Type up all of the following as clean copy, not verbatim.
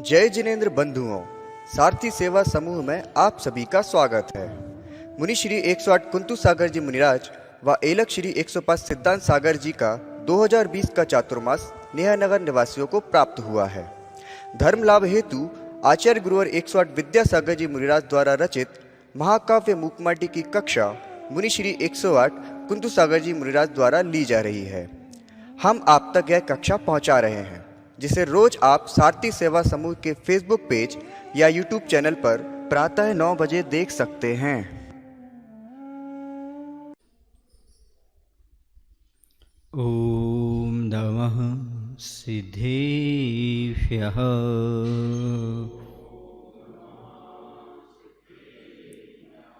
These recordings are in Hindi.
जय जिनेंद्र बंधुओं, सारथी सेवा समूह में आप सभी का स्वागत है। मुनि श्री 108 कुंतु सागर जी मुनिराज व एलक श्री 105 सिद्धांत सागर जी का 2020 का चातुर्मास नेहानगर निवासियों को प्राप्त हुआ है। धर्म लाभ हेतु आचार्य गुरुवर 108 विद्यासागर जी मुनिराज द्वारा रचित महाकाव्य मूकमाटी की कक्षा मुनि श्री 108 कुंतु सागर जी मुनिराज द्वारा ली जा रही है। हम आप तक यह कक्षा पहुंचा रहे हैं, जिसे रोज आप सारथी सेवा समूह के फेसबुक पेज या यूट्यूब चैनल पर प्रातः 9 बजे देख सकते हैं। ओम नमः सिद्धेभ्यः।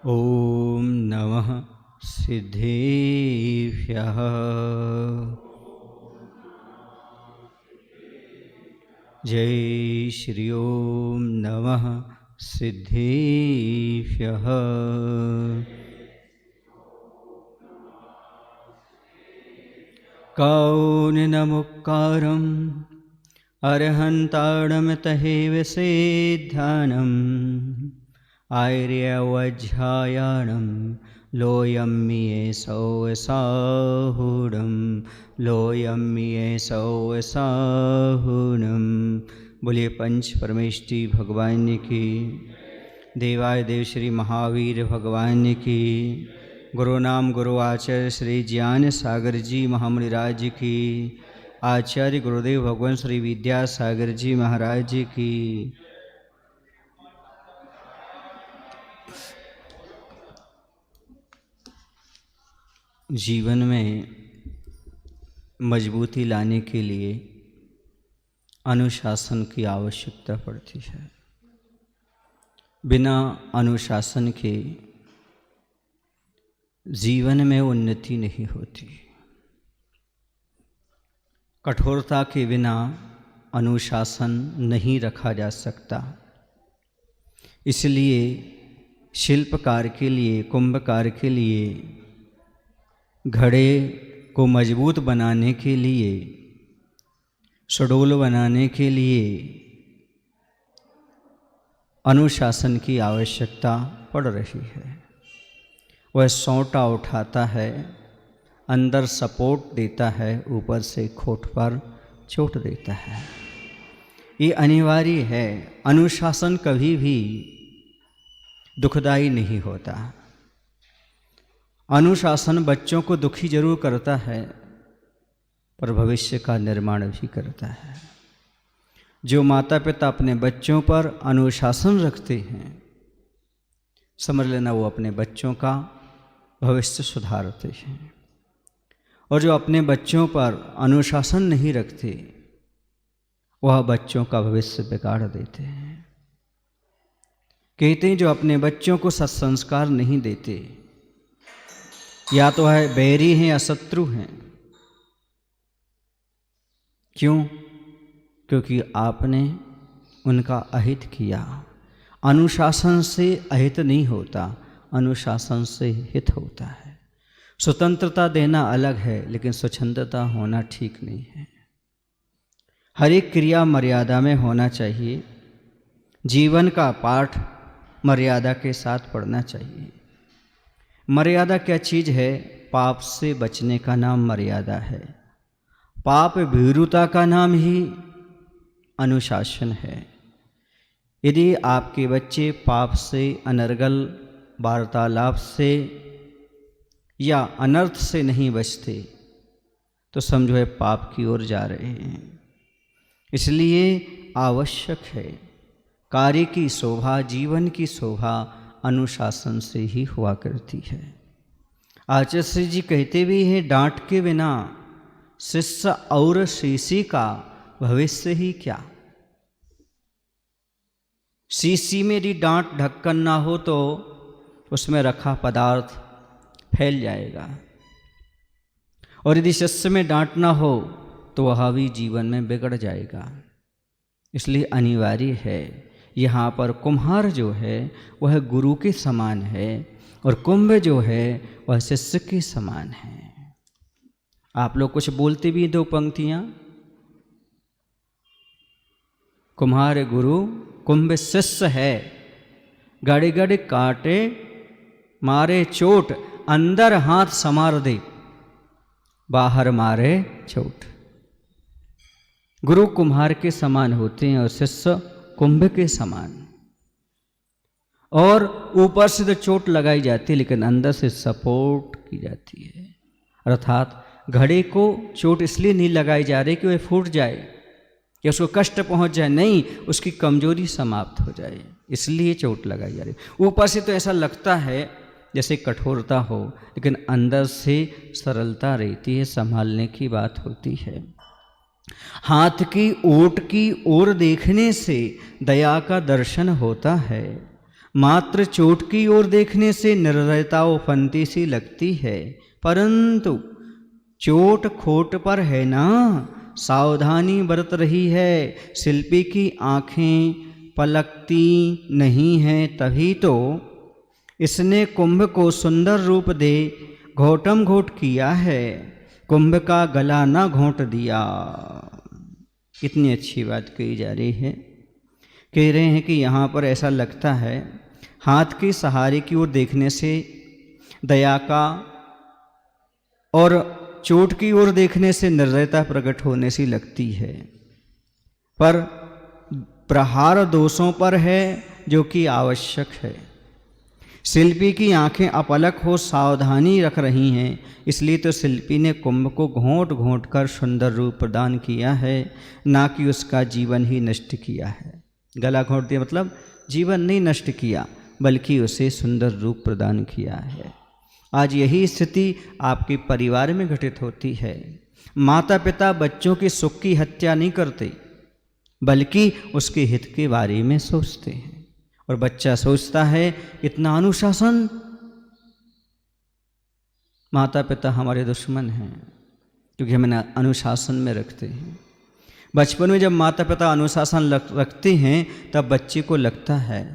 ओम नमः सिद्धेभ्यः। जय श्री ओम नमः सिद्धेभ्यः। कौनिनमुक्कारम् अर्हन्ताणं तहेव सिद्धानम् आर्यवज्झायाणं लोयम्ये सौसाहुणं लोयम्ये सौसाहुणं। बोलिए पंच परमेष्टि भगवान की, देवाय देव श्री महावीर भगवान की, गुरु नाम गुरु आचार्य श्री ज्ञान सागर जी महामुनिराज की, आचार्य गुरुदेव भगवान श्री विद्यासागर जी महाराज की। जीवन में मजबूती लाने के लिए अनुशासन की आवश्यकता पड़ती है। बिना अनुशासन के जीवन में उन्नति नहीं होती। कठोरता के बिना अनुशासन नहीं रखा जा सकता। इसलिए शिल्पकार के लिए, कुंभकार के लिए, घड़े को मजबूत बनाने के लिए, सुडौल बनाने के लिए अनुशासन की आवश्यकता पड़ रही है। वह सोंटा उठाता है, अंदर सपोर्ट देता है, ऊपर से खोट पर चोट देता है। ये अनिवार्य है। अनुशासन कभी भी दुखदाई नहीं होता। अनुशासन बच्चों को दुखी जरूर करता है, पर भविष्य का निर्माण भी करता है। जो माता पिता अपने बच्चों पर अनुशासन रखते हैं, समझ लेना वो अपने बच्चों का भविष्य सुधारते हैं। और जो अपने बच्चों पर अनुशासन नहीं रखते, वह बच्चों का भविष्य बिगाड़ देते हैं। कहते हैं जो अपने बच्चों को सत्संस्कार नहीं देते, या तो है बैरी हैं या शत्रु हैं। क्यों? क्योंकि आपने उनका अहित किया। अनुशासन से अहित नहीं होता, अनुशासन से हित होता है। स्वतंत्रता देना अलग है, लेकिन स्वच्छंदता होना ठीक नहीं है। हर एक क्रिया मर्यादा में होना चाहिए। जीवन का पाठ मर्यादा के साथ पढ़ना चाहिए। मर्यादा क्या चीज़ है? पाप से बचने का नाम मर्यादा है। पाप भीरुता का नाम ही अनुशासन है। यदि आपके बच्चे पाप से, अनर्गल वार्तालाप से या अनर्थ से नहीं बचते, तो समझो है पाप की ओर जा रहे हैं। इसलिए आवश्यक है, कार्य की शोभा, जीवन की शोभा अनुशासन से ही हुआ करती है। आचार्य श्री जी कहते भी हैं, डांट के बिना शिष्य और शीशी का भविष्य ही क्या। शीशी में यदि डांट ढक्कन ना हो तो उसमें रखा पदार्थ फैल जाएगा, और यदि शिष्य में डांट ना हो तो वह भी जीवन में बिगड़ जाएगा। इसलिए अनिवार्य है, यहाँ पर कुम्हार जो है वह गुरु के समान है, और कुंभ जो है वह शिष्य के समान है। आप लोग कुछ बोलते भी हैं 2 पंक्तियां। कुम्हार गुरु कुंभ शिष्य है, गड़ गड़ काटे मारे चोट, अंदर हाथ समार दे बाहर मारे चोट। गुरु कुम्हार के समान होते हैं और शिष्य कुंभ के समान। और ऊपर से तो चोट लगाई जाती है लेकिन अंदर से सपोर्ट की जाती है। अर्थात घड़े को चोट इसलिए नहीं लगाई जा रही कि वह फूट जाए, कि उसको कष्ट पहुंच जाए, नहीं, उसकी कमजोरी समाप्त हो जाए, इसलिए चोट लगाई जा रही। ऊपर से तो ऐसा लगता है जैसे कठोरता हो, लेकिन अंदर से सरलता रहती है, संभालने की बात होती है। हाथ की ओट की ओर देखने से दया का दर्शन होता है, मात्र चोट की ओर देखने से निर्दयता उफनती सी लगती है। परंतु चोट खोट पर है ना, सावधानी बरत रही है, शिल्पी की आंखें पलकती नहीं हैं, तभी तो इसने कुंभ को सुंदर रूप दे घोटम घोट किया है, कुंभ का गला ना घोंट दिया। कितनी अच्छी बात कही जा रही है। कह रहे हैं कि यहाँ पर ऐसा लगता है हाथ के सहारे की ओर देखने से दया का और चोट की ओर देखने से निर्दयता प्रकट होने सी लगती है, पर प्रहार दोषों पर है जो कि आवश्यक है। शिल्पी की आंखें अपलक हो सावधानी रख रही हैं, इसलिए तो शिल्पी ने कुंभ को घोंट घोंट कर सुंदर रूप प्रदान किया है, ना कि उसका जीवन ही नष्ट किया है। गला घोंट दिया मतलब जीवन नहीं नष्ट किया, बल्कि उसे सुंदर रूप प्रदान किया है। आज यही स्थिति आपके परिवार में घटित होती है। माता पिता बच्चों के सुख की हत्या नहीं करते, बल्कि उसके हित के बारे में सोचते हैं। और बच्चा सोचता है इतना अनुशासन, माता पिता हमारे दुश्मन हैं क्योंकि हमें अनुशासन में रखते हैं। बचपन में जब माता पिता अनुशासन रखते हैं तब बच्चे को लगता है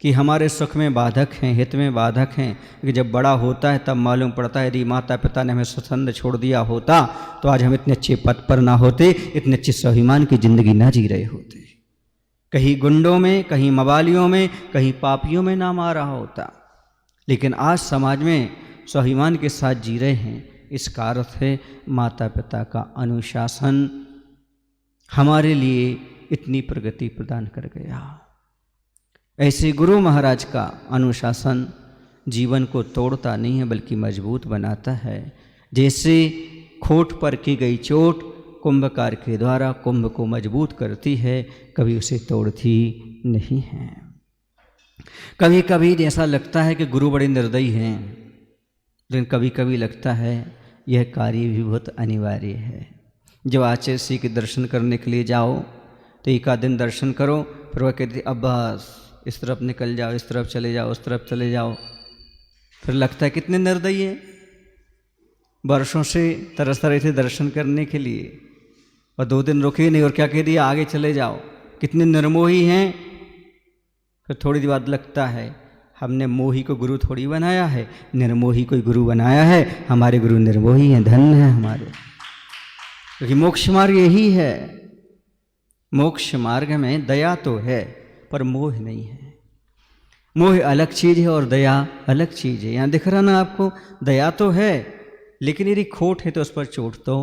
कि हमारे सुख में बाधक हैं, हित में बाधक हैं, कि जब बड़ा होता है तब मालूम पड़ता है यदि माता पिता ने हमें स्वतंत्र छोड़ दिया होता तो आज हम इतने अच्छे पद पर ना होते, इतने अच्छे स्वाभिमान की जिंदगी ना जी रहे होते, कहीं गुंडों में, कहीं मवालियों में, कहीं पापियों में नाम आ रहा होता। लेकिन आज समाज में स्वाभिमान के साथ जी रहे हैं। इसका अर्थ है माता पिता का अनुशासन हमारे लिए इतनी प्रगति प्रदान कर गया। ऐसे गुरु महाराज का अनुशासन जीवन को तोड़ता नहीं है बल्कि मजबूत बनाता है। जैसे खोट पर की गई चोट कुंभकार के द्वारा कुंभ को मजबूत करती है, कभी उसे तोड़ती नहीं है। कभी कभी ऐसा लगता है कि गुरु बड़े निर्दयी हैं, लेकिन कभी कभी लगता है यह कार्य भी बहुत अनिवार्य है। जब आचार्य श्री के दर्शन करने के लिए जाओ तो एक आध दिन दर्शन करो, फिर वह कहती अब बस इस तरफ निकल जाओ, इस तरफ चले जाओ, उस तरफ चले जाओ। फिर लगता है कितने निर्दयी हैं, वर्षों से तरस रहे थे दर्शन करने के लिए और 2 दिन रुके नहीं और क्या कह दिया आगे चले जाओ, कितने निर्मोही हैं। फिर थोड़ी देर बाद लगता है हमने मोही को गुरु थोड़ी बनाया है, निर्मोही को गुरु बनाया है। हमारे गुरु निर्मोही हैं, धन्य हैं हमारे, क्योंकि मोक्ष मार्ग यही है। मोक्ष मार्ग में दया तो है पर मोह नहीं है। मोह अलग चीज़ है और दया अलग चीज़ है। यहाँ दिख रहा ना आपको, दया तो है लेकिन यदि खोट है तो उस पर चोट तो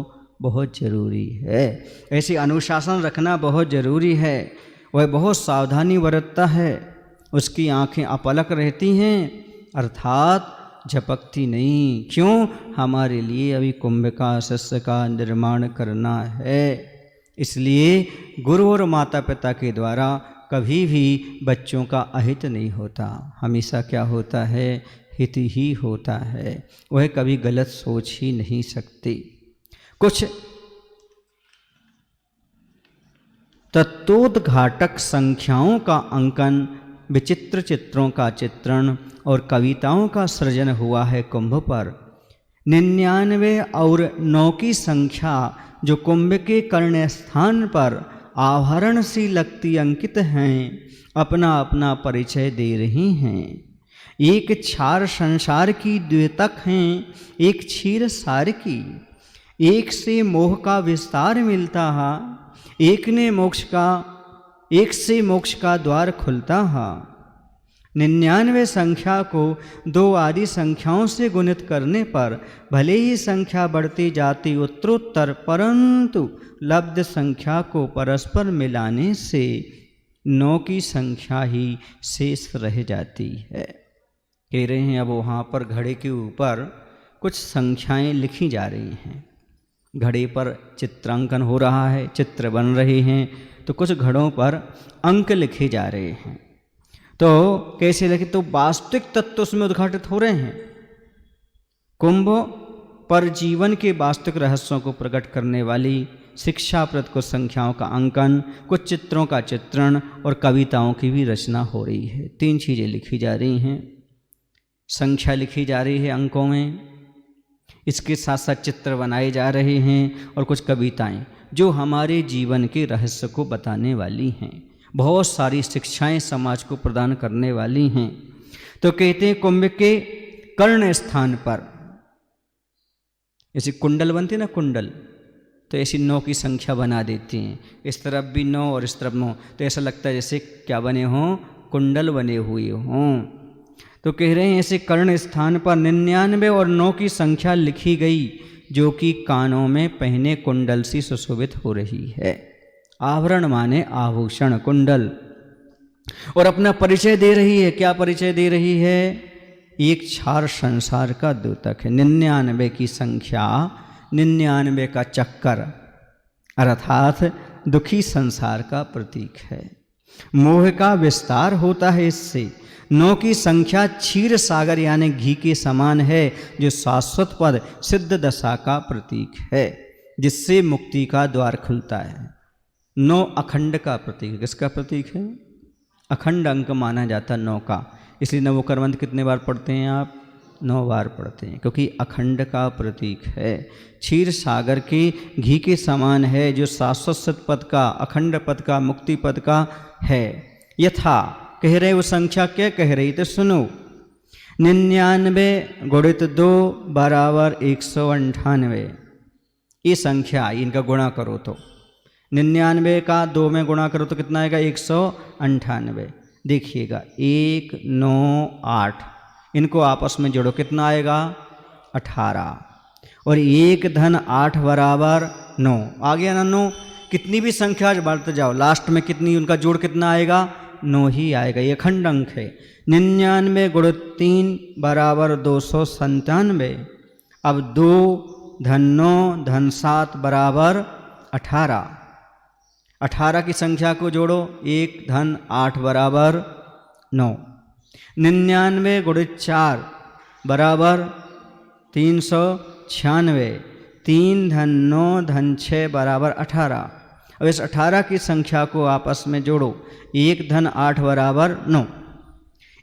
बहुत ज़रूरी है। ऐसे अनुशासन रखना बहुत ज़रूरी है। वह बहुत सावधानी बरतता है, उसकी आंखें अपलक रहती हैं अर्थात झपकती नहीं। क्यों? हमारे लिए अभी कुंभ का शिष्य का निर्माण करना है। इसलिए गुरु और माता पिता के द्वारा कभी भी बच्चों का अहित नहीं होता, हमेशा क्या होता है, हित ही होता है। वह कभी गलत सोच ही नहीं सकती। कुछ तत्वोद्घाटक संख्याओं का अंकन, विचित्र चित्रों का चित्रण और कविताओं का सृजन हुआ है कुंभ पर। 99 और 9 की संख्या जो कुंभ के कर्ण स्थान पर आभरण सी लगती अंकित हैं, अपना अपना परिचय दे रही हैं। एक छार संसार की द्योतक हैं, एक क्षीर सार की। एक से मोह का विस्तार मिलता है, एक से मोक्ष का द्वार खुलता है। 99 संख्या को 2 आदि संख्याओं से गुणित करने पर भले ही संख्या बढ़ती जाती उत्तरोत्तर, परंतु लब्ध संख्या को परस्पर मिलाने से 9 की संख्या ही शेष रह जाती है। कह रहे हैं अब वहाँ पर घड़े के ऊपर कुछ संख्याएं लिखी जा रही हैं। घड़े पर चित्रांकन हो रहा है, चित्र बन रहे हैं, तो कुछ घड़ों पर अंक लिखे जा रहे हैं। तो कैसे लिखे? तो वास्तविक तत्व उसमें उद्घाटित हो रहे हैं। कुंभ पर जीवन के वास्तविक रहस्यों को प्रकट करने वाली शिक्षाप्रद कुछ संख्याओं का अंकन, कुछ चित्रों का चित्रण और कविताओं की भी रचना हो रही है। 3 चीज़ें लिखी जा रही हैं। संख्या लिखी जा रही है अंकों में, इसके साथ साथ चित्र बनाए जा रहे हैं और कुछ कविताएं जो हमारे जीवन के रहस्य को बताने वाली हैं। बहुत सारी शिक्षाएं समाज को प्रदान करने वाली हैं। तो कहते हैं कुंभ के कर्ण स्थान पर, जैसे कुंडल बनती ना, कुंडल, तो ऐसी 9 की संख्या बना देती हैं। इस तरफ भी 9 और इस तरफ 9, तो ऐसा लगता है जैसे क्या बने हों, कुंडल बने हुए हों। तो कह रहे हैं ऐसे कर्ण स्थान पर 99 और 9 की संख्या लिखी गई, जो कि कानों में पहने कुंडल सी सुशोभित हो रही है। आवरण माने आभूषण, कुंडल। और अपना परिचय दे रही है। क्या परिचय दे रही है? एक छार संसार का द्योतक है। 99 की संख्या, 99 का चक्कर अर्थात दुखी संसार का प्रतीक है। मोह का विस्तार होता है इससे। 9 की संख्या क्षीर सागर यानी घी के समान है, जो शाश्वत पद सिद्ध दशा का प्रतीक है, जिससे मुक्ति का द्वार खुलता है। 9 अखंड का प्रतीक है। किसका प्रतीक है? अखंड अंक माना जाता 9 का। इसलिए नवोकर्मंत कितने बार पढ़ते हैं आप? 9 बार पढ़ते हैं, क्योंकि अखंड का प्रतीक है। क्षीर सागर के घी के समान है, जो शाश्वत पद का, अखंड पद का, मुक्ति पद का है। यथा कह रहे वो संख्या क्या कह रही? तो सुनो, 99 गुणित 2 बराबर 198। ये संख्या, इनका गुणा करो तो 99 का 2 में गुणा करो तो कितना आएगा? 198। देखिएगा 1 9 8, इनको आपस में जोड़ो, कितना आएगा? 18। और 1 धन 8 बराबर 9 आ गया ना? 9 कितनी भी संख्या बढ़ते जाओ, लास्ट में कितनी, उनका जोड़ कितना आएगा? 9 ही आएगा। ये अखंड अंक है। 99 गुणित 3 बराबर 297। अब 2 धन 9 धन 7 बराबर 18। 18 की संख्या को जोड़ो, 1 धन 8 बराबर 9। 99 गुणित 4 बराबर 396। 3 धन 9 धन 6 बराबर 18। अब इस 18 की संख्या को आपस में जोड़ो, 1 धन 8 बराबर 9।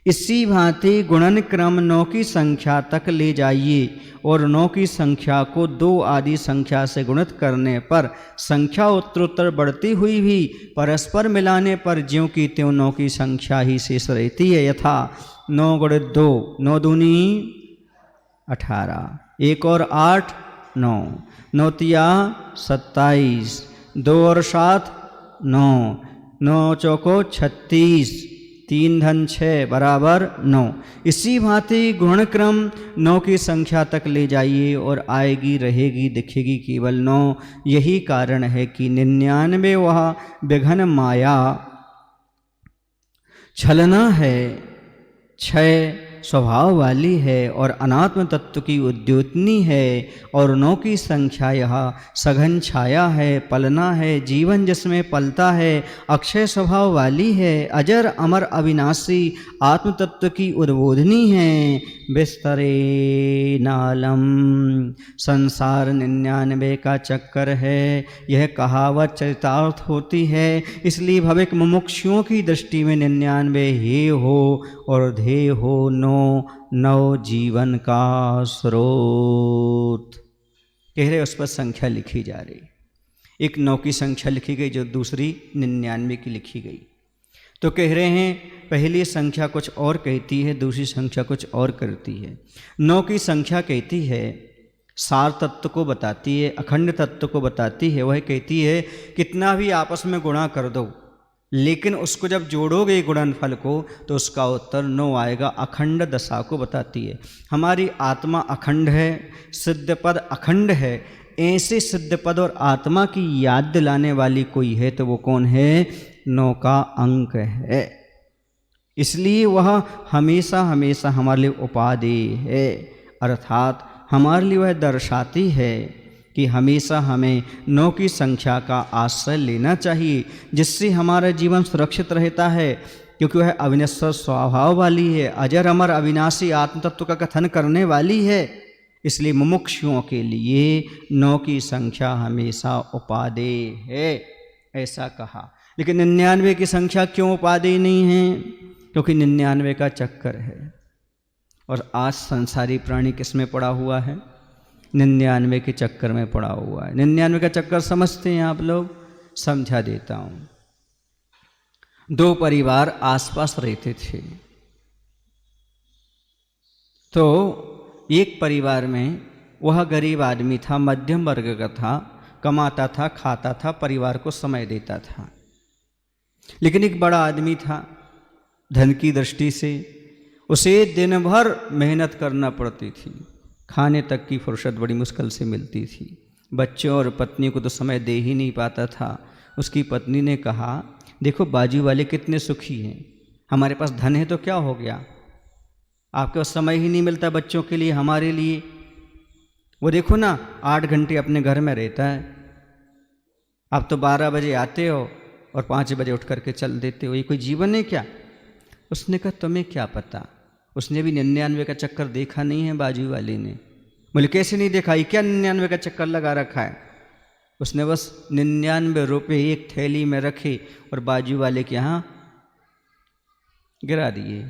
इसी भांति गुणन क्रम 9 की संख्या तक ले जाइए और 9 की संख्या को 2 आदि संख्या से गुणित करने पर संख्या उत्तरोत्तर बढ़ती हुई भी परस्पर मिलाने पर ज्यों की त्यों 9 की संख्या ही शेष रहती है। यथा 9 गुणित 2, 9 दूनी 18, 1 और 8 9, 9 तिया 27, 2 और 7 9, 9 चौको 36, 3 धन 6 बराबर 9। इसी भांति गुणक्रम 9 की संख्या तक ले जाइए और आएगी, रहेगी, दिखेगी केवल 9। यही कारण है कि 99 वह विघन माया छलना है, क्षय स्वभाव वाली है और अनात्म तत्व की उद्योतनी है। और 9 की संख्या यह सघन छाया है, पलना है, जीवन जिसमें पलता है, अक्षय स्वभाव वाली है, अजर अमर अविनाशी आत्म तत्व की उद्बोधनी है। बिस्तरे नालम, संसार 99 का चक्कर है। यह कहावत चरितार्थ होती है, इसलिए भविक मुमुक्षुओं की दृष्टि में 99 हे हो और ध्येय हो 9 जीवन का स्रोत। कह रहे उस पर संख्या लिखी जा रही। एक 9 की संख्या लिखी गई, जो दूसरी 99 की लिखी गई। तो कह रहे हैं पहली संख्या कुछ और कहती है, दूसरी संख्या कुछ और करती है। 9 की संख्या कहती है, सार तत्व को बताती है, अखंड तत्व को बताती है। वह कहती है कितना भी आपस में गुणा कर दो, लेकिन उसको जब जोड़ोगे गुणनफल को तो उसका उत्तर 9 आएगा। अखंड दशा को बताती है। हमारी आत्मा अखंड है, सिद्ध पद अखंड है। ऐसे सिद्ध पद और आत्मा की याद दिलाने वाली कोई है तो वो कौन है? 9 का अंक है। इसलिए वह हमेशा हमेशा हमारे लिए उपादेय है, अर्थात हमारे लिए वह दर्शाती है कि हमेशा हमें 9 की संख्या का आश्रय लेना चाहिए, जिससे हमारा जीवन सुरक्षित रहता है, क्योंकि वह अविनश्वर स्वभाव वाली है, अजर अमर अविनाशी आत्मतत्व का कथन करने वाली है। इसलिए मुमुक्षुओं के लिए 9 की संख्या हमेशा उपादेय है, ऐसा कहा। लेकिन 99 की संख्या क्यों उपादेय नहीं है? क्योंकि 99 का चक्कर है। और आज संसारी प्राणी किस में पड़ा हुआ है? 99 के चक्कर में पड़ा हुआ है। 99 का चक्कर समझते हैं आप लोग? समझा देता हूँ। 2 परिवार आसपास रहते थे। तो एक परिवार में वह गरीब आदमी था, मध्यम वर्ग का था, कमाता था, खाता था, परिवार को समय देता था। लेकिन एक बड़ा आदमी था, धन की दृष्टि से उसे दिन भर मेहनत करना पड़ती थी, खाने तक की फुर्सत बड़ी मुश्किल से मिलती थी। बच्चों और पत्नी को तो समय दे ही नहीं पाता था। उसकी पत्नी ने कहा, देखो बाजू वाले कितने सुखी हैं, हमारे पास धन है तो क्या हो गया, आपके पास समय ही नहीं मिलता बच्चों के लिए, हमारे लिए। वो देखो ना 8 घंटे अपने घर में रहता है, आप तो 12 बजे आते हो और 5 बजे उठ करके चल देते हो, ये कोई जीवन है क्या? उसने कहा तुम्हें क्या पता, उसने भी 99 का चक्कर देखा नहीं है बाजू वाले ने। बोले कैसे नहीं देखा, ये क्या 99 का चक्कर लगा रखा है? उसने बस 99 रुपये एक थैली में रखे और बाजू वाले के यहाँ गिरा दिए।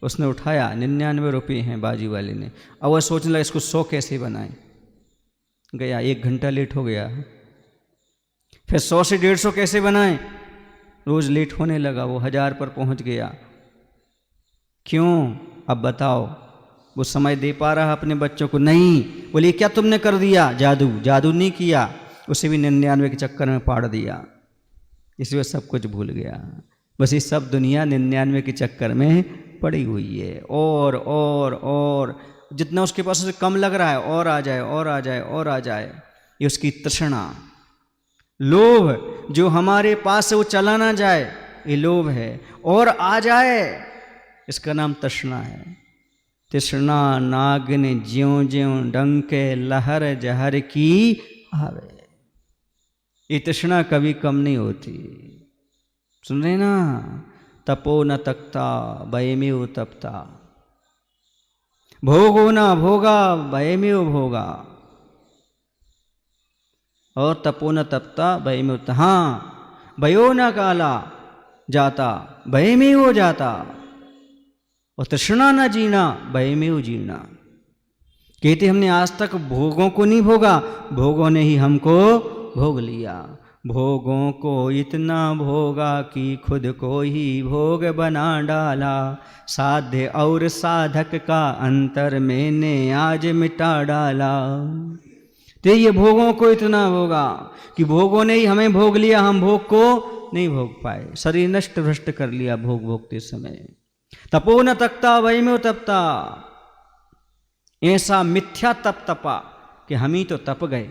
उसने उठाया, 99 रुपये हैं बाजू वाले ने। अब वह सोचने लगा इसको 100 कैसे बनाए। गया, 1 घंटा लेट हो गया। फिर 100 से 150 कैसे बनाए, रोज लेट होने लगा। वो 1000 पर पहुंच गया। क्यों? अब बताओ। वो समय दे पा रहा अपने बच्चों को? नहीं। बोलिए क्या तुमने कर दिया? जादू। जादू नहीं किया, उसे भी 99 के चक्कर में पाड़ दिया। इसलिए सब कुछ भूल गया। बस ये सब दुनिया 99 के चक्कर में पड़ी हुई है। और जितना उसके पास उसे कम लग रहा है, और आ जाए, और आ जाए, और आ जाए। ये उसकी तृष्णा, लोभ, जो हमारे पास से वो चला ना जाए, ये लोभ है। और आ जाए, इसका नाम तृष्णा है। तृष्णा नागिन ज्यों ज्यों डंके लहर जहर की आवे। ये तृष्णा कभी कम नहीं होती। सुन रहे ना? तपो न तकता भयमेव तपता, भोगो न भोगा भयमेव भोगा, और तपो न तपता भयमेव। हाँ, भयो न काला जाता भयमेव जाता, और तृष्णा न जीना भयमेव जीना। कहते हमने आज तक भोगों को नहीं भोगा, भोगों ने ही हमको भोग लिया। भोगों को इतना भोगा कि खुद को ही भोग बना डाला, साध्य और साधक का अंतर मैंने आज मिटा डाला। तो ये भोगों को इतना भोगा कि भोगों ने ही हमें भोग लिया, हम भोग को नहीं भोग पाए। शरीर नष्ट भ्रष्ट कर लिया भोग भोगते समय। तपो न तकता भयमेव तपता, ऐसा मिथ्या तप तपा कि हम ही तो तप गए,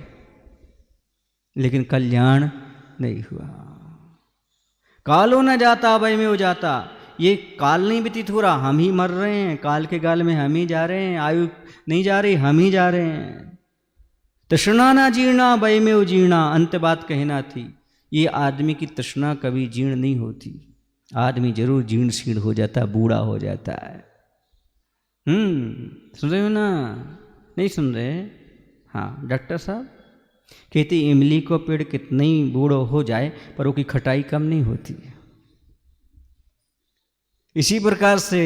लेकिन कल्याण नहीं हुआ। कालो न जाता भयमेव जाता, ये काल नहीं व्यतीत हो रहा, हम ही मर रहे हैं, काल के गाल में हम ही जा रहे हैं, आयु नहीं जा रही, हम ही जा रहे हैं। तृष्णा ना जीर्णा भयमेव जीर्णा, अंत बात कहना थी। ये आदमी की तृष्णा कभी जीर्ण नहीं होती। आदमी जरूर जीर्ण शीर्ण हो जाता, बूढ़ा हो जाता है। सुन रहे हो ना? नहीं सुन रहे? हाँ, डॉक्टर साहब कहते इमली को पेड़ कितना ही बूढ़ो हो जाए पर उसकी खटाई कम नहीं होती। इसी प्रकार से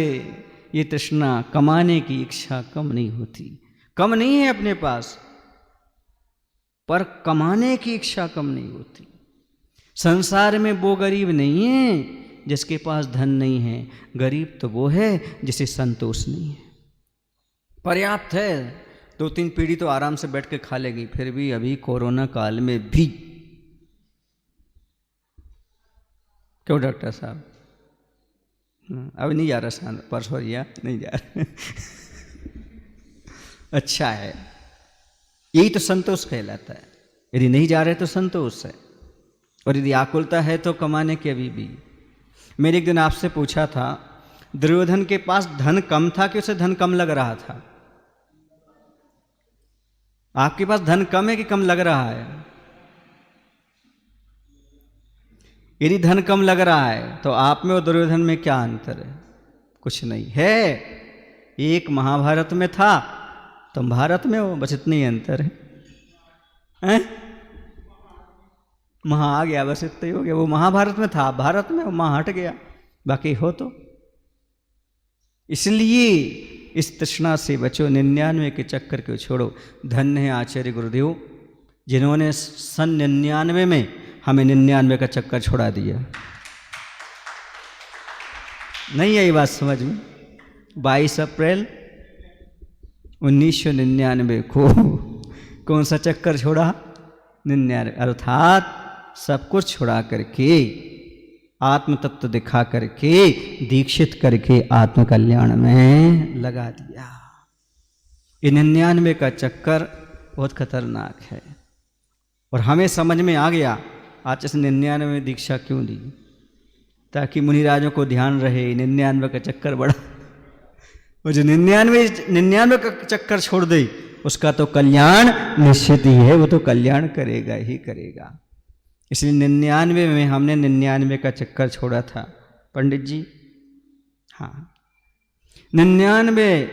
ये तृष्णा, कमाने की इच्छा कम नहीं होती। कम नहीं है अपने पास, पर कमाने की इच्छा कम नहीं होती। संसार में वो गरीब नहीं है जिसके पास धन नहीं है। गरीब तो वो है जिसे संतोष नहीं है। पर्याप्त है, 2-3 पीढ़ी तो आराम से बैठ के खा लेगी। फिर भी अभी कोरोना काल में भी, क्यों डॉक्टर साहब? अभी नहीं जा रहा शांत, परसों या नहीं जा रहा। अच्छा है, यही तो संतोष कहलाता है। यदि नहीं जा रहे तो संतोष है, और यदि आकुलता है तो कमाने की अभी भी। मैंने एक दिन आपसे पूछा था, दुर्योधन के पास धन कम था कि उसे धन कम लग रहा था? आपके पास धन कम है कि कम लग रहा है? यदि धन कम लग रहा है तो आप में और दुर्योधन में क्या अंतर है? कुछ नहीं है। एक महाभारत में था, तुम भारत में हो, बस इतनी अंतर है। महा आ गया, बस इतना ही हो गया। वो महाभारत में था, भारत में, वो महा हट गया, बाकी हो तो। इसलिए इस तृष्णा से बचो, 99 के चक्कर को छोड़ो। धन्य है आचार्य गुरुदेव जिन्होंने सन 99 में हमें 99 का चक्कर छोड़ा दिया। नहीं आई बात समझ में? 22 अप्रैल 1999 को कौन सा चक्कर छोड़ा? 99, अर्थात सब कुछ छुड़ा करके, आत्म तत्व दिखा करके, दीक्षित करके आत्म कल्याण में लगा दिया। ये 99 का चक्कर बहुत खतरनाक है, और हमें समझ में आ गया आज इस 99 में दीक्षा क्यों दी, ताकि मुनिराजों को ध्यान रहे 99 का चक्कर बड़ा। वो जो 99 का चक्कर छोड़ दे उसका तो कल्याण निश्चित ही है, वो तो कल्याण करेगा ही करेगा। इसलिए 99 में हमने 99 का चक्कर छोड़ा था पंडित जी। हाँ, 99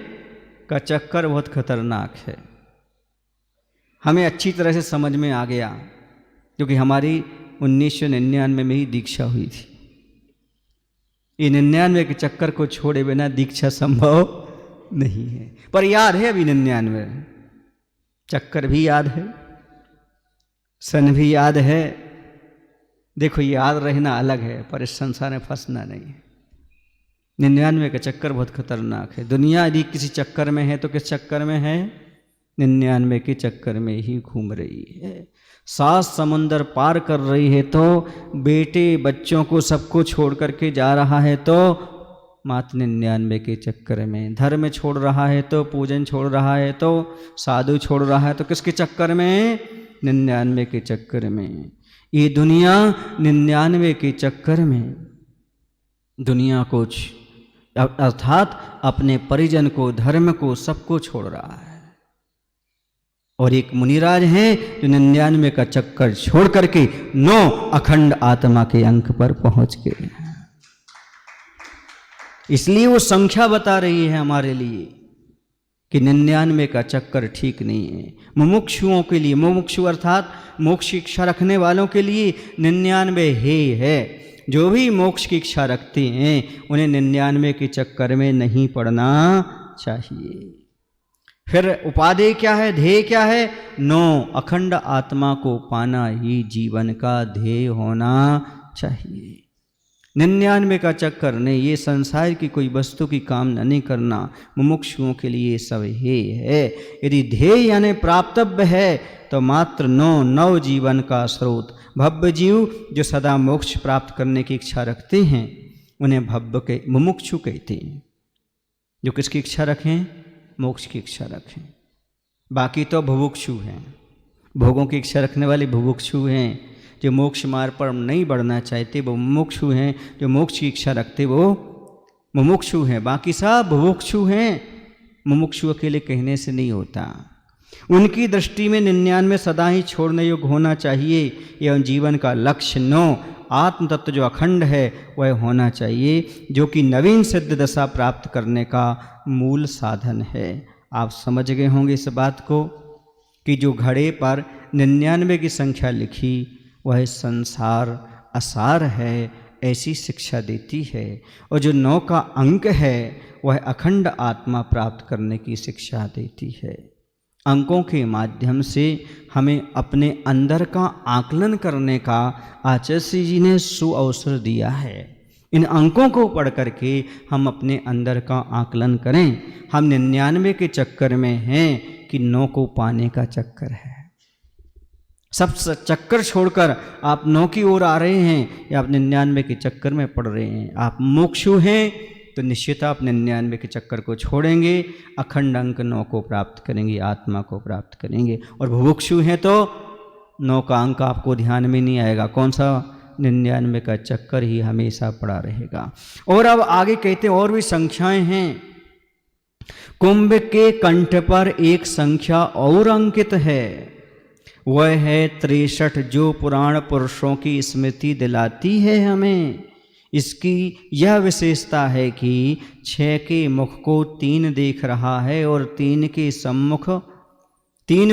का चक्कर बहुत खतरनाक है, हमें अच्छी तरह से समझ में आ गया, क्योंकि हमारी 1999 में ही दीक्षा हुई थी। ये 99 के चक्कर को छोड़े बिना दीक्षा संभव नहीं है। पर याद है अभी 99, चक्कर भी याद है, सन भी याद है। देखो, याद रहना अलग है, पर इस संसार में फंसना नहीं है। 99 का चक्कर बहुत खतरनाक है। दुनिया यदि किसी चक्कर में है तो किस चक्कर में है? 99 के चक्कर में ही घूम रही है। 7 समुंदर पार कर रही है तो बेटे बच्चों को सबको छोड़ करके जा रहा है तो मात्र 99 के चक्कर में। धर्म छोड़ रहा है तो, पूजन छोड़ रहा है तो, साधु छोड़ रहा है तो किसके चक्कर में? 99 के चक्कर में। ये दुनिया 99 के चक्कर में दुनिया को, अर्थात अपने परिजन को, धर्म को, सबको छोड़ रहा है। और एक मुनिराज हैं जो 99 का चक्कर छोड़ करके 9 अखंड आत्मा के अंक पर पहुंच गए। इसलिए वो संख्या बता रही है हमारे लिए कि 99 का चक्कर ठीक नहीं है। मुमुक्षुओं के लिए, मुमुक्षु अर्थात मोक्ष की इच्छा रखने वालों के लिए 99 है। जो भी मोक्ष की इच्छा रखते हैं उन्हें 99 के चक्कर में नहीं पड़ना चाहिए। फिर उपादेय क्या है, ध्येय क्या है? 9 अखंड आत्मा को पाना ही जीवन का ध्येय होना चाहिए। 99 का चक्कर नहीं, ये संसार की कोई वस्तु की कामना नहीं करना, मुमुक्षुओं के लिए सब हे है। यदि ध्येय यानी प्राप्तव्य है तो मात्र 9 जीवन का स्रोत। भव्य जीव जो सदा मोक्ष प्राप्त करने की इच्छा रखते हैं उन्हें भव्य के मुमुक्षु कहते हैं। जो किसकी इच्छा रखें? मोक्ष की इच्छा रखें। बाकी तो भुभुक्षु हैं, भोगों की इच्छा रखने वाले भुभुक्षु हैं। जो मोक्ष मार्ग पर नहीं बढ़ना चाहते वो मुमुक्षु हैं। जो मोक्ष की इच्छा रखते वो मुमुक्षु हैं, बाकी सब भुभुक्षु हैं। मुमुक्षु अकेले कहने से नहीं होता। उनकी दृष्टि में 99 सदा ही छोड़ने योग्य होना चाहिए। एवं जीवन का लक्ष्य 9 आत्म तत्व जो अखंड है वह होना चाहिए, जो कि नवीन सिद्ध दशा प्राप्त करने का मूल साधन है। आप समझ गए होंगे इस बात को कि जो घड़े पर 99 की संख्या लिखी वह संसार असार है, ऐसी शिक्षा देती है। और जो 9 का अंक है वह अखंड आत्मा प्राप्त करने की शिक्षा देती है। अंकों के माध्यम से हमें अपने अंदर का आकलन करने का आचार्य जी ने सुअवसर दिया है। इन अंकों को पढ़ करके हम अपने अंदर का आकलन करें। हम 99 के चक्कर में हैं कि 9 को पाने का चक्कर है। सब चक्कर छोड़कर आप 9 की ओर आ रहे हैं या आप 99 के चक्कर में पड़ रहे हैं। आप मुमुक्षु हैं तो निश्चित आप 99 के चक्कर को छोड़ेंगे, अखंड अंक 9 को प्राप्त करेंगे, आत्मा को प्राप्त करेंगे। और बुभुक्षु हैं तो 9 का अंक आपको ध्यान में नहीं आएगा, कौन सा 99 का चक्कर ही हमेशा पड़ा रहेगा। और अब आगे कहते हैं और भी संख्याएं हैं। कुंभ के कंठ पर एक संख्या और अंकित है, वह है 63, जो पुराण पुरुषों की स्मृति दिलाती है हमें। इसकी यह विशेषता है कि 6 के मुख को 3 देख रहा है और 3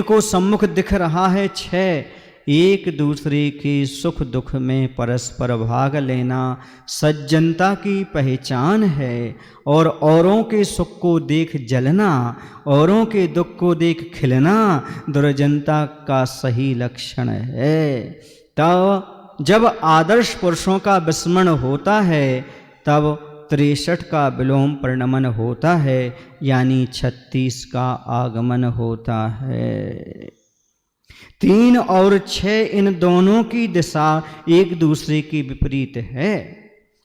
को सम्मुख दिख रहा है। 6 एक दूसरे के सुख दुख में परस्पर भाग लेना सज्जनता की पहचान है, और औरों के सुख को देख जलना, औरों के दुख को देख खिलना दुर्जनता का सही लक्षण है। तब जब आदर्श पुरुषों का विस्मरण होता है तब 63 का विलोम परिणमन होता है, यानी 36 का आगमन होता है। 3 और 6 इन दोनों की दिशा एक दूसरे के विपरीत है।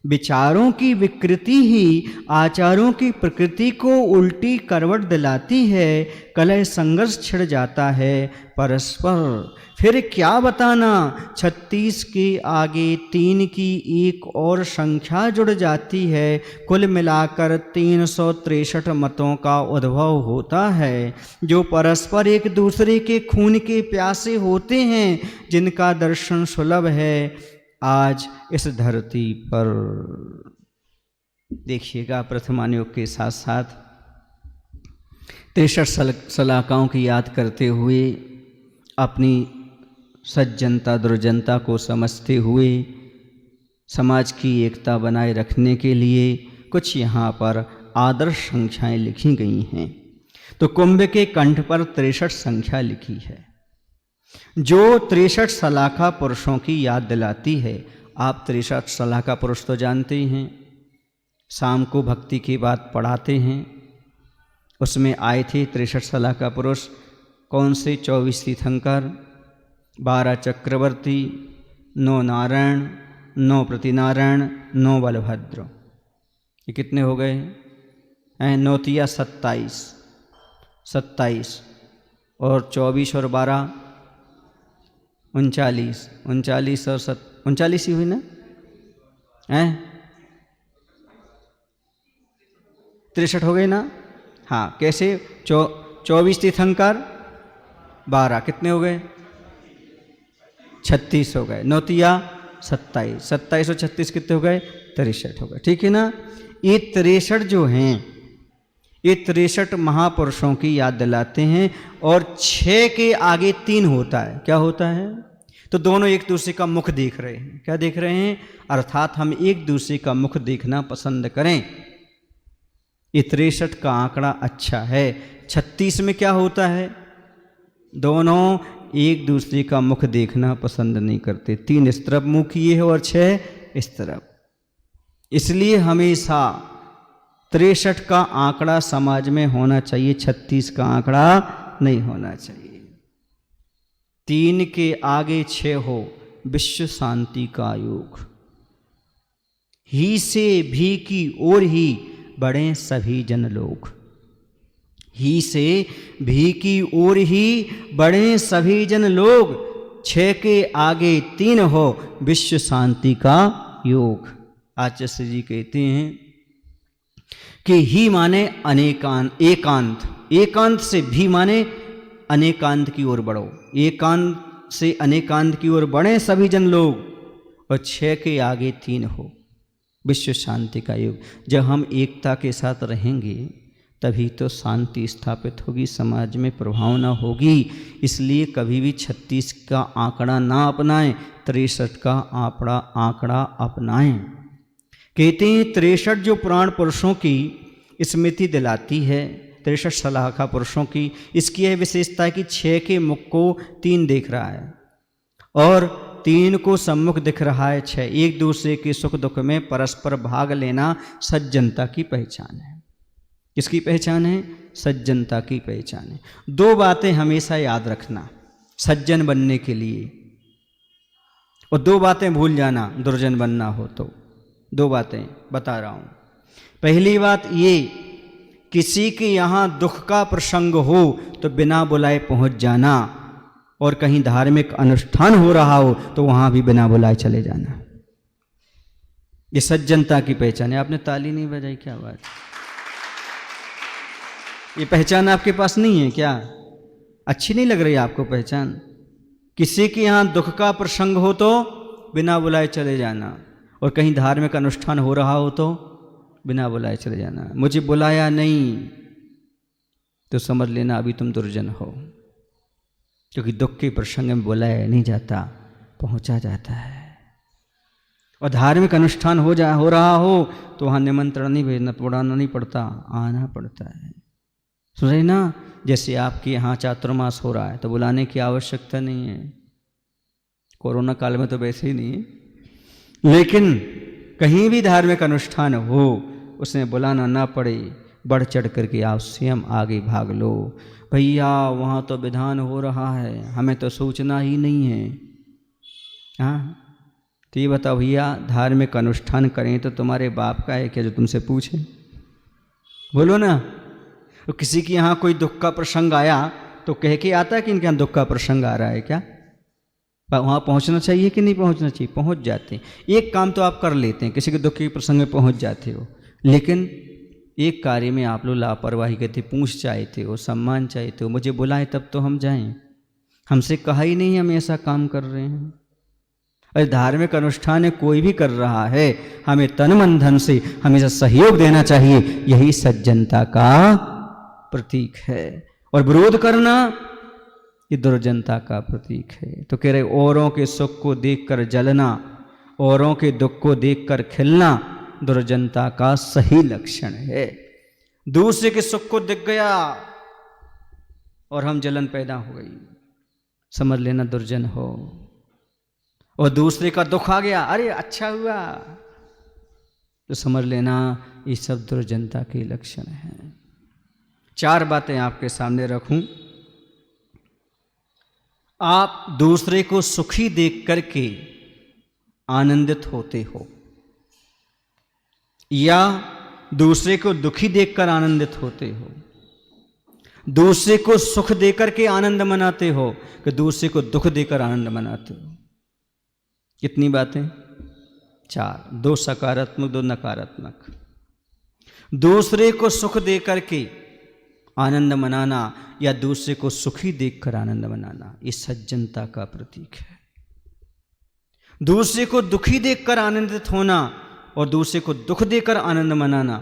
विचारों की विकृति ही आचारों की प्रकृति को उल्टी करवट दिलाती है। कलह संघर्ष छिड़ जाता है परस्पर। फिर क्या बताना, 36 के आगे 3 की एक और संख्या जुड़ जाती है। कुल मिलाकर 363 मतों का उद्भव होता है, जो परस्पर एक दूसरे के खून के प्यासे होते हैं, जिनका दर्शन सुलभ है आज इस धरती पर। देखिएगा, प्रथमान योग के साथ साथ 63 शलाकाओं की याद करते हुए अपनी सज्जनता दुर्जनता को समझते हुए समाज की एकता बनाए रखने के लिए कुछ यहाँ पर आदर्श संख्याएं लिखी गई हैं। तो कुंभ के कंठ पर 63 संख्या लिखी है, जो 63 शलाका पुरुषों की याद दिलाती है। आप 63 शलाका पुरुष तो जानते ही हैं, शाम को भक्ति की बात पढ़ाते हैं, उसमें आए थे 63 शलाका पुरुष। कौन से? 24 तीर्थंकर, 12 चक्रवर्ती, 9 नारायण, 9 प्रतिनारायण, 9 बलभद्र। ये कितने हो गए? 9 तिया 27 और 24 और 12 39 और 39 ही हुई ना? 63 हो गए ना? हाँ, कैसे? 24 तीर्थंकर, 12 कितने हो गए? 36 हो गए। 9 तिया 27 और 36 कितने हो गए? 63 हो गए। ठीक है ना? ये 63 जो हैं, ये 63 महापुरुषों की याद दिलाते हैं। और 6 के आगे 3 होता है। क्या होता है? तो दोनों एक दूसरे का मुख देख रहे हैं। क्या देख रहे हैं? अर्थात हम एक दूसरे का मुख देखना पसंद करें। ये 63 का आंकड़ा अच्छा है। 36 में क्या होता है? दोनों एक दूसरे का मुख देखना पसंद नहीं करते। 3 इस तरफ मुंह किए हैं और 6 इस तरफ। इसलिए हमेशा 63 का आंकड़ा समाज में होना चाहिए, 36 का आंकड़ा नहीं होना चाहिए। 3 के आगे 6 हो, विश्व शांति का योग। ही से भी की ओर ही बढ़े सभी जन लोग। ही से भी की ओर ही बढ़े सभी जन लोग। 6 के आगे 3 हो, विश्व शांति का योग। आचार्य जी कहते हैं कि ही माने अनेकांत, एकांत, एकांत से भी माने अनेकांत की ओर बढ़ो। एकांत से अनेकांत की ओर बढ़े सभी जन लोग, और 6 के आगे 3 हो, विश्व शांति का युग। जब हम एकता के साथ रहेंगे तभी तो शांति स्थापित होगी, समाज में प्रभावना होगी। इसलिए कभी भी 36 का आंकड़ा ना अपनाएं, 63 का आंकड़ा अपनाएं। कहते हैं 63 जो पुराण पुरुषों की स्मृति दिलाती है, 63 शलाका पुरुषों की, इसकी यह विशेषता है कि 6 के मुख को 3 देख रहा है और तीन को सम्मुख दिख रहा है 6, एक दूसरे के सुख दुख में परस्पर भाग लेना सज्जनता की पहचान है। किसकी पहचान है? सज्जनता की पहचान है। दो बातें हमेशा याद रखना सज्जन बनने के लिए, और दो बातें भूल जाना दुर्जन बनना हो तो। दो बातें बता रहा हूं। पहली बात ये, किसी के यहां दुख का प्रसंग हो तो बिना बुलाए पहुंच जाना, और कहीं धार्मिक अनुष्ठान हो रहा हो तो वहां भी बिना बुलाए चले जाना। ये सज्जनता की पहचान है। आपने ताली नहीं बजाई, क्या बात? ये पहचान आपके पास नहीं है क्या? अच्छी नहीं लग रही आपको पहचान? किसी के यहां दुख का प्रसंग हो तो बिना बुलाए चले जाना, और कहीं धार्मिक अनुष्ठान हो रहा हो तो बिना बुलाए चले जाना। मुझे बुलाया नहीं तो समझ लेना अभी तुम दुर्जन हो, क्योंकि दुख के प्रसंग में बुलाया नहीं जाता, पहुंचा जाता है। और धार्मिक अनुष्ठान हो रहा हो तो वहां निमंत्रण नहीं भेजना, बुलाना नहीं पड़ता, आना पड़ता है। सुन रहे ना? जैसे आपके यहाँ चातुर्मास हो रहा है तो बुलाने की आवश्यकता नहीं है, कोरोना काल में तो वैसे ही नहीं है, लेकिन कहीं भी धार्मिक अनुष्ठान हो उसमें बुलाना ना पड़े, बढ़ चढ़ करके आप स्वयं आगे भाग लो। भैया वहाँ तो विधान हो रहा है, हमें तो सूचना ही नहीं है। हाँ, तो ये बताओ भैया, धार्मिक अनुष्ठान करें तो तुम्हारे बाप का है क्या जो तुमसे पूछे? बोलो ना। तो किसी के यहाँ कोई दुख का प्रसंग आया तो कह के आता है कि इनके यहाँ दुख का प्रसंग आ रहा है क्या? वहाँ पहुँचना चाहिए कि नहीं पहुँचना चाहिए? पहुँच जाते हैं। एक काम तो आप कर लेते हैं, किसी के दुख के प्रसंग में पहुँच जाते हो, लेकिन एक कार्य में आप लोग लापरवाही करते, पूछ चाहते हो, सम्मान चाहते हो, मुझे बुलाएं तब तो हम जाएं। हमसे कहा ही नहीं हम ऐसा काम कर रहे हैं। अरे धार्मिक अनुष्ठान कोई भी कर रहा है, हमें तन मन धन से हमेशा सहयोग देना चाहिए, यही सज्जनता का प्रतीक है। और विरोध करना ये दुर्जनता का प्रतीक है। तो कह रहे औरों के सुख को देखकर जलना, औरों के दुख को देखकर खिलना दुर्जनता का सही लक्षण है। दूसरे के सुख को दिख गया और हम जलन पैदा हो गई, समझ लेना दुर्जन हो। और दूसरे का दुख आ गया, अरे अच्छा हुआ, तो समझ लेना ये सब दुर्जनता के लक्षण हैं। चार बातें आपके सामने रखूं। आप दूसरे को सुखी देख करके आनंदित होते हो, या दूसरे को दुखी देखकर आनंदित होते हो? दूसरे को सुख देकर के आनंद मनाते हो कि दूसरे को दुख देकर आनंद मनाते हो? कितनी बातें? चार, दो सकारात्मक दो नकारात्मक। दूसरे को सुख देकर के आनंद मनाना या दूसरे को सुखी देखकर आनंद मनाना, ये सज्जनता का प्रतीक है। दूसरे को दुखी देखकर आनंदित होना और दूसरे को दुख देकर आनंद मनाना,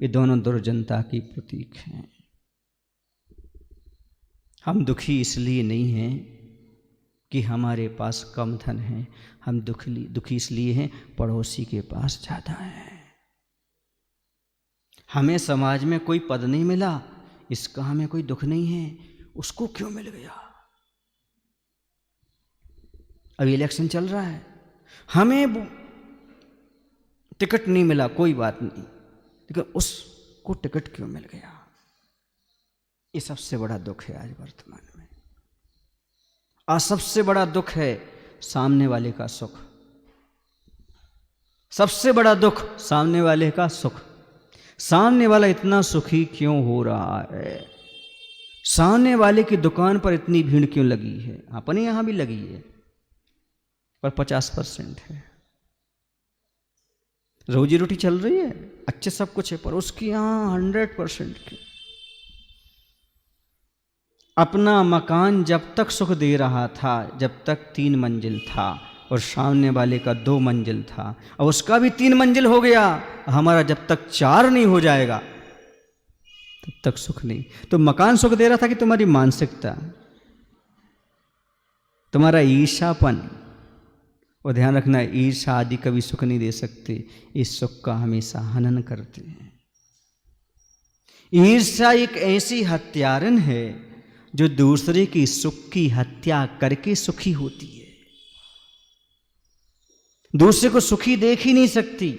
ये दोनों दुर्जनता की प्रतीक हैं। हम दुखी इसलिए नहीं हैं कि हमारे पास कम धन है, हम दुखी इसलिए हैं पड़ोसी के पास ज़्यादा है। हमें समाज में कोई पद नहीं मिला, इसका हमें कोई दुख नहीं है, उसको क्यों मिल गया? अभी इलेक्शन चल रहा है, हमें टिकट नहीं मिला, कोई बात नहीं, लेकिन उसको टिकट क्यों मिल गया? ये सबसे बड़ा दुख है आज वर्तमान में। आज सबसे बड़ा दुख है सामने वाले का सुख, सबसे बड़ा दुख सामने वाले का सुख। सामने वाला इतना सुखी क्यों हो रहा है? सामने वाले की दुकान पर इतनी भीड़ क्यों लगी है? अपने यहां भी लगी है पर 50% है। रोजी रोटी चल रही है, अच्छे सब कुछ है, पर उसकी यहां 100% की। अपना मकान जब तक सुख दे रहा था, जब तक 3 मंजिल था, और सामने वाले का 2 मंजिल था, और उसका भी 3 मंजिल हो गया, हमारा जब तक 4 नहीं हो जाएगा तब तक सुख नहीं। तो मकान सुख दे रहा था कि तुम्हारी मानसिकता, तुम्हारा ईर्ष्यापन? और ध्यान रखना, ईर्ष्या आदि कभी सुख नहीं दे सकते, इस सुख का हमेशा हनन करते हैं। ईर्ष्या एक ऐसी हत्यारन है जो दूसरे की सुख की हत्या करके सुखी होती है। दूसरे को सुखी देख ही नहीं सकती,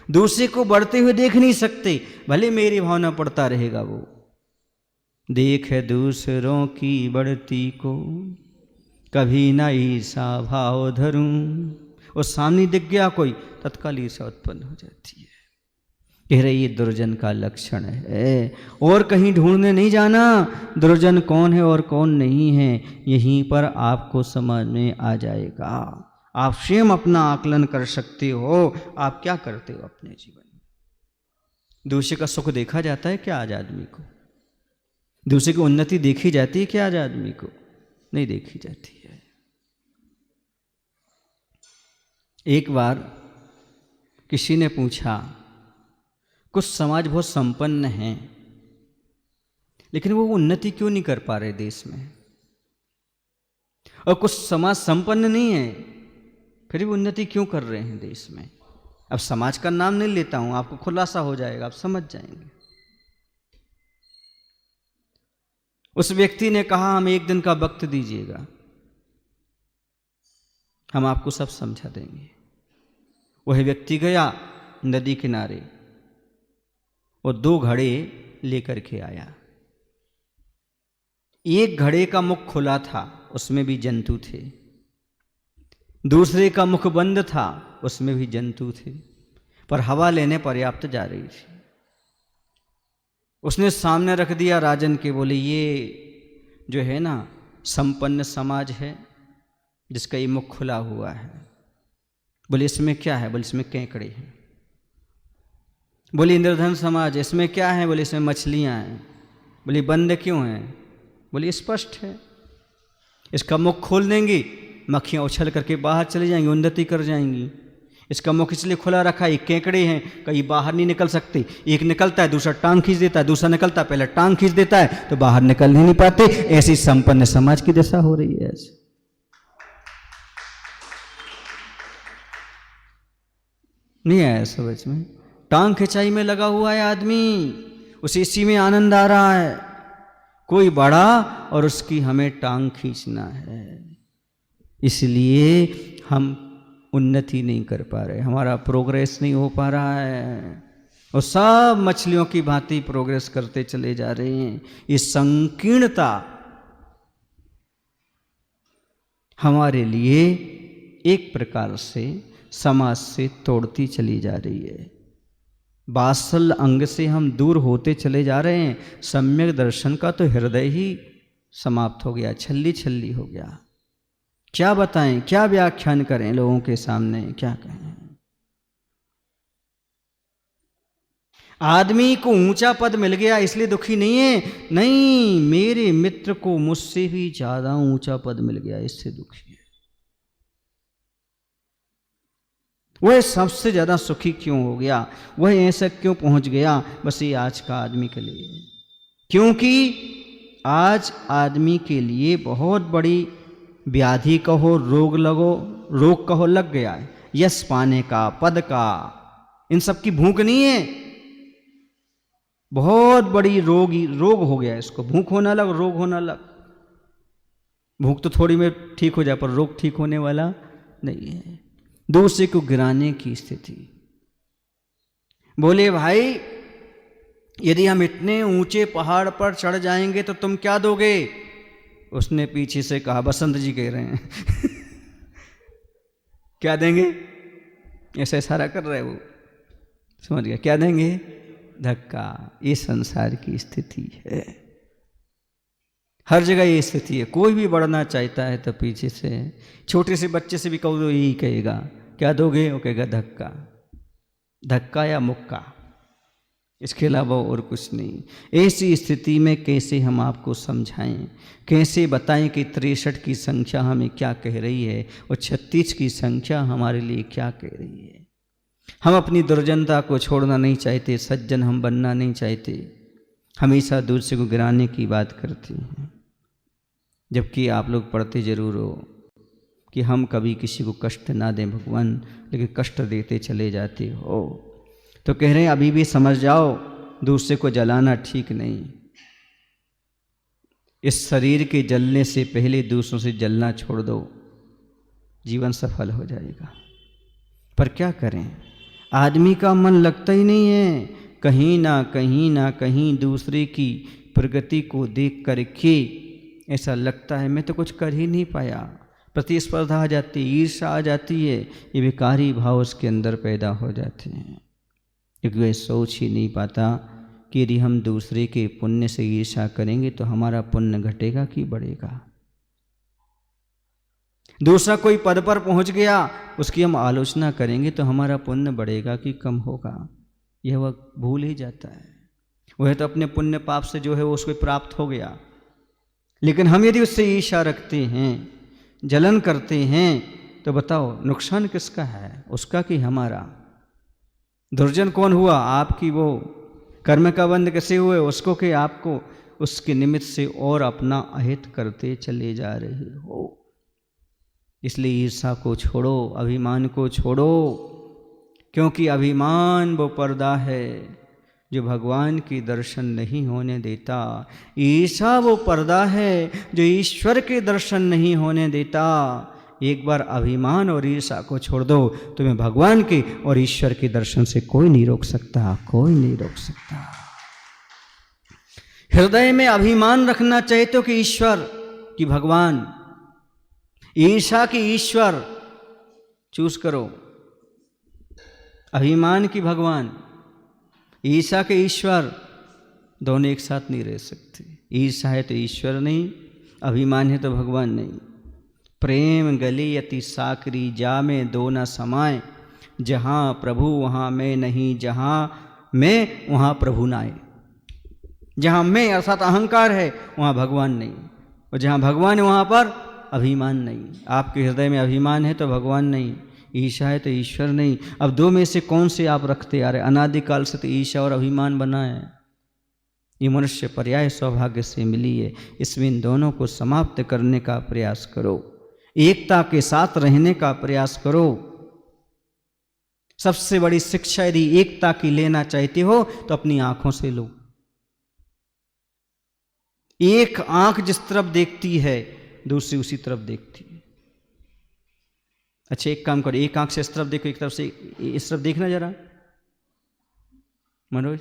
दूसरे को बढ़ते हुए देख नहीं सकते, भले मेरी भावना पड़ता रहेगा। वो देख दूसरों की बढ़ती को कभी न ईसा भाव धरूं, और सामने दिख गया कोई, तत्काल ईर्ष्या उत्पन्न हो जाती है। कह रहे ये दुर्जन का लक्षण है, और कहीं ढूंढने नहीं जाना दुर्जन कौन है और कौन नहीं है, यहीं पर आपको समझ में आ जाएगा। आप स्वयं अपना आकलन कर सकते हो, आप क्या करते हो अपने जीवन में। दूसरे का सुख देखा जाता है क्या आज आदमी को? दूसरे की उन्नति देखी जाती है क्या आज आदमी को? नहीं देखी जाती है। एक बार किसी ने पूछा, कुछ समाज बहुत संपन्न हैं लेकिन वो उन्नति क्यों नहीं कर पा रहे देश में, और कुछ समाज संपन्न नहीं है फिर भी उन्नति क्यों कर रहे हैं देश में। अब समाज का नाम नहीं लेता हूं, आपको खुलासा हो जाएगा, आप समझ जाएंगे। उस व्यक्ति ने कहा, हम एक दिन का वक्त दीजिएगा, हम आपको सब समझा देंगे। वह व्यक्ति गया नदी किनारे और 2 घड़े लेकर के आया। एक घड़े का मुख खुला था, उसमें भी जंतु थे। दूसरे का मुख बंद था, उसमें भी जंतु थे, पर हवा लेने पर्याप्त जा रही थी। उसने सामने रख दिया राजन के, बोले ये जो है ना संपन्न समाज है जिसका ये मुख खुला हुआ है। बोले इसमें क्या है? बोले इसमें केकड़े हैं। बोले इंद्रधन समाज, इसमें क्या है? बोले इसमें मछलियां हैं। बोले बंद क्यों हैं? बोले स्पष्ट है, इसका मुख खोल देंगी मक्खियां उछल करके बाहर चली जाएंगी, उन्नति कर जाएंगी। इसका मुख इसलिए खुला रखा है, केकड़े हैं, कहीं बाहर नहीं निकल सकते। एक निकलता है दूसरा टांग खींच देता है, दूसरा निकलता है पहले टांग खींच देता है, तो बाहर निकल ही नहीं पाते। ऐसी संपन्न समाज की दशा हो रही है। ऐसे नहीं आया समझ में? टांग खिंचाई में लगा हुआ है आदमी, उसे इसी में आनंद आ रहा है। कोई बड़ा और उसकी हमें टांग खींचना है, इसलिए हम उन्नति नहीं कर पा रहे, हमारा प्रोग्रेस नहीं हो पा रहा है, और सब मछलियों की भांति प्रोग्रेस करते चले जा रहे हैं। ये संकीर्णता हमारे लिए एक प्रकार से समाज से तोड़ती चली जा रही है। वात्सल अंग से हम दूर होते चले जा रहे हैं। सम्यक दर्शन का तो हृदय ही समाप्त हो गया, छल्ली छल्ली हो गया। क्या बताएं, क्या व्याख्यान करें लोगों के सामने, क्या कहें? आदमी को ऊंचा पद मिल गया इसलिए दुखी नहीं है, नहीं, मेरे मित्र को मुझसे भी ज्यादा ऊंचा पद मिल गया इससे दुखी है। वह सबसे ज्यादा सुखी क्यों हो गया, वह ऐसा क्यों पहुंच गया? बस ये आज का आदमी के लिए, क्योंकि आज आदमी के लिए बहुत बड़ी व्याधि कहो, रोग कहो लग गया है। यश पाने का, पद का, इन सब की भूख नहीं है, बहुत बड़ी रोग हो गया है इसको। भूख होना अलग, रोग होना अलग। भूख तो थोड़ी में ठीक हो जाए, पर रोग ठीक होने वाला नहीं है। दूसरे को गिराने की स्थिति। बोले भाई, यदि हम इतने ऊंचे पहाड़ पर चढ़ जाएंगे तो तुम क्या दोगे? उसने पीछे से कहा, बसंत जी कह रहे हैं क्या देंगे? ऐसा इशारा कर रहे वो, समझ गया, क्या देंगे? धक्का। ये संसार की स्थिति है, हर जगह ये स्थिति है। कोई भी बढ़ना चाहता है तो पीछे से, छोटे से बच्चे से भी कहो तो यही कहेगा, क्या दोगे? वो कहेगा धक्का, धक्का या मुक्का, इसके अलावा और कुछ नहीं। ऐसी स्थिति में कैसे हम आपको समझाएं, कैसे बताएं कि 63 की संख्या हमें क्या कह रही है और 36 की संख्या हमारे लिए क्या कह रही है। हम अपनी दुर्जनता को छोड़ना नहीं चाहते, सज्जन हम बनना नहीं चाहते, हमेशा दूसरे को गिराने की बात करते हैं। जबकि आप लोग पढ़ते जरूर हो कि हम कभी किसी को कष्ट ना दें भगवान, लेकिन कष्ट देते चले जाते हो। तो कह रहे हैं अभी भी समझ जाओ, दूसरे को जलाना ठीक नहीं। इस शरीर के जलने से पहले दूसरों से जलना छोड़ दो, जीवन सफल हो जाएगा। पर क्या करें, आदमी का मन लगता ही नहीं है। कहीं ना कहीं दूसरे की प्रगति को देख करके ऐसा लगता है मैं तो कुछ कर ही नहीं पाया। प्रतिस्पर्धा आ जाती है, ईर्ष्या आ जाती है, ये विकारी भाव उसके अंदर पैदा हो जाते हैं, क्योंकि वह सोच ही नहीं पाता कि यदि हम दूसरे के पुण्य से ईर्ष्या करेंगे तो हमारा पुण्य घटेगा कि बढ़ेगा। दूसरा कोई पद पर पहुंच गया, उसकी हम आलोचना करेंगे तो हमारा पुण्य बढ़ेगा कि कम होगा, यह वह भूल ही जाता है। वह तो अपने पुण्य पाप से जो है वो उसको प्राप्त हो गया, लेकिन हम यदि उससे ईर्ष्या रखते हैं, जलन करते हैं, तो बताओ नुकसान किसका है, उसका कि हमारा। दुर्जन कौन हुआ, आपकी वो कर्म का बंध कैसे हुए, उसको कि आपको उसके निमित्त से और अपना अहित करते चले जा रहे हो। इसलिए ईर्ष्या को छोड़ो, अभिमान को छोड़ो, क्योंकि अभिमान वो पर्दा है जो भगवान की दर्शन नहीं होने देता। ईर्ष्या वो पर्दा है जो ईश्वर के दर्शन नहीं होने देता। एक बार अभिमान और ईर्ष्या को छोड़ दो, तुम्हें भगवान के और ईश्वर के दर्शन से कोई नहीं रोक सकता, कोई नहीं रोक सकता। हृदय में अभिमान रखना चाहते हो कि ईश्वर कि भगवान, ईर्ष्या की ईश्वर, चूज करो। अभिमान की भगवान, ईर्ष्या के ईश्वर, दोनों एक साथ नहीं रह सकते। ईर्ष्या है तो ईश्वर नहीं, अभिमान है तो भगवान नहीं। प्रेम गली अति साकरी, जा में दो न समाए, जहाँ प्रभु वहाँ मैं नहीं, जहाँ मैं वहाँ प्रभु नाए। जहाँ मैं अर्थात अहंकार है वहाँ भगवान नहीं, और जहाँ भगवान है वहाँ पर अभिमान नहीं। आपके हृदय में अभिमान है तो भगवान नहीं, ईर्ष्या है तो ईश्वर नहीं। अब दो में से कौन से आप रखते आ रहे? अनादिकाल से तो ईर्ष्या और अभिमान बना है। ये मनुष्य पर्याय सौभाग्य से मिली है, इसमें इन दोनों को समाप्त करने का प्रयास करो, एकता के साथ रहने का प्रयास करो। सबसे बड़ी शिक्षा यदि एकता की लेना चाहते हो तो अपनी आंखों से लो। एक आंख जिस तरफ देखती है दूसरी उसी तरफ देखती है। अच्छा एक काम करो, एक आंख से इस तरफ देखो, एक तरफ से इस तरफ देखना जरा। मनोज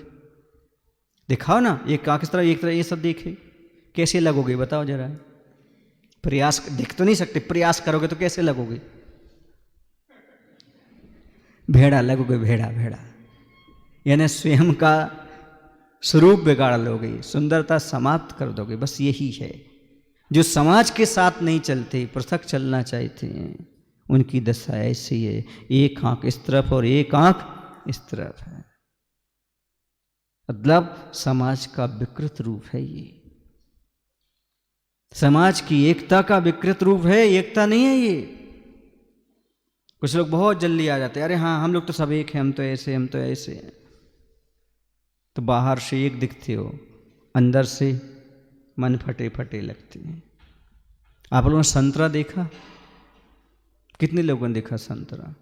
दिखाओ ना, एक आंख इस तरफ एक तरफ ये सब देखे, कैसे लगोगे बताओ जरा। प्रयास देख तो नहीं सकते, प्रयास करोगे तो कैसे लगोगे? भेड़ा लगोगे, भेड़ा भेड़ा, यानी स्वयं का स्वरूप बिगाड़ लोगे, सुंदरता समाप्त कर दोगे। बस यही है, जो समाज के साथ नहीं चलते, पृथक चलना चाहते हैं, उनकी दशा ऐसी है। एक आंख इस तरफ और एक आंख इस तरफ है, मतलब समाज का विकृत रूप है। ये समाज की एकता का विकृत रूप है, एकता नहीं है ये। कुछ लोग बहुत जल्दी आ जाते हैं, अरे हाँ हम लोग तो सब एक हैं, हम तो ऐसे, हम तो ऐसे हैं। तो बाहर से एक दिखते हो, अंदर से मन फटे फटे लगते हैं। आप लोगों ने संतरा देखा? कितने लोगों ने देखा संतरा?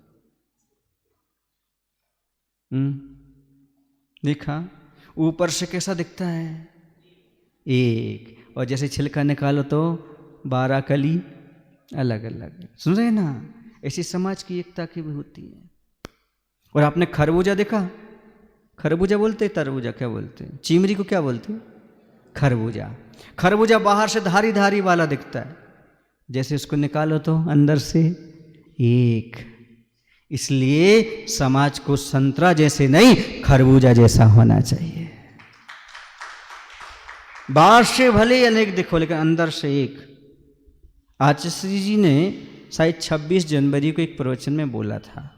देखा? ऊपर से कैसा दिखता है? एक, और जैसे छिलका निकालो तो 12 कली अलग अलग। सुन रहे ना? ऐसी समाज की एकता की भी होती है। और आपने खरबूजा देखा? खरबूजा बोलते, तरबूजा क्या बोलते? चीमरी को क्या बोलते? खरबूजा। खरबूजा बाहर से धारी धारी वाला दिखता है, जैसे उसको निकालो तो अंदर से एक। इसलिए समाज को संतरा जैसे नहीं, खरबूजा जैसा होना चाहिए। बाहर से भले अनेक दिखो लेकिन अंदर से एक। आचार्य जी ने शायद 26 जनवरी को एक प्रवचन में बोला था।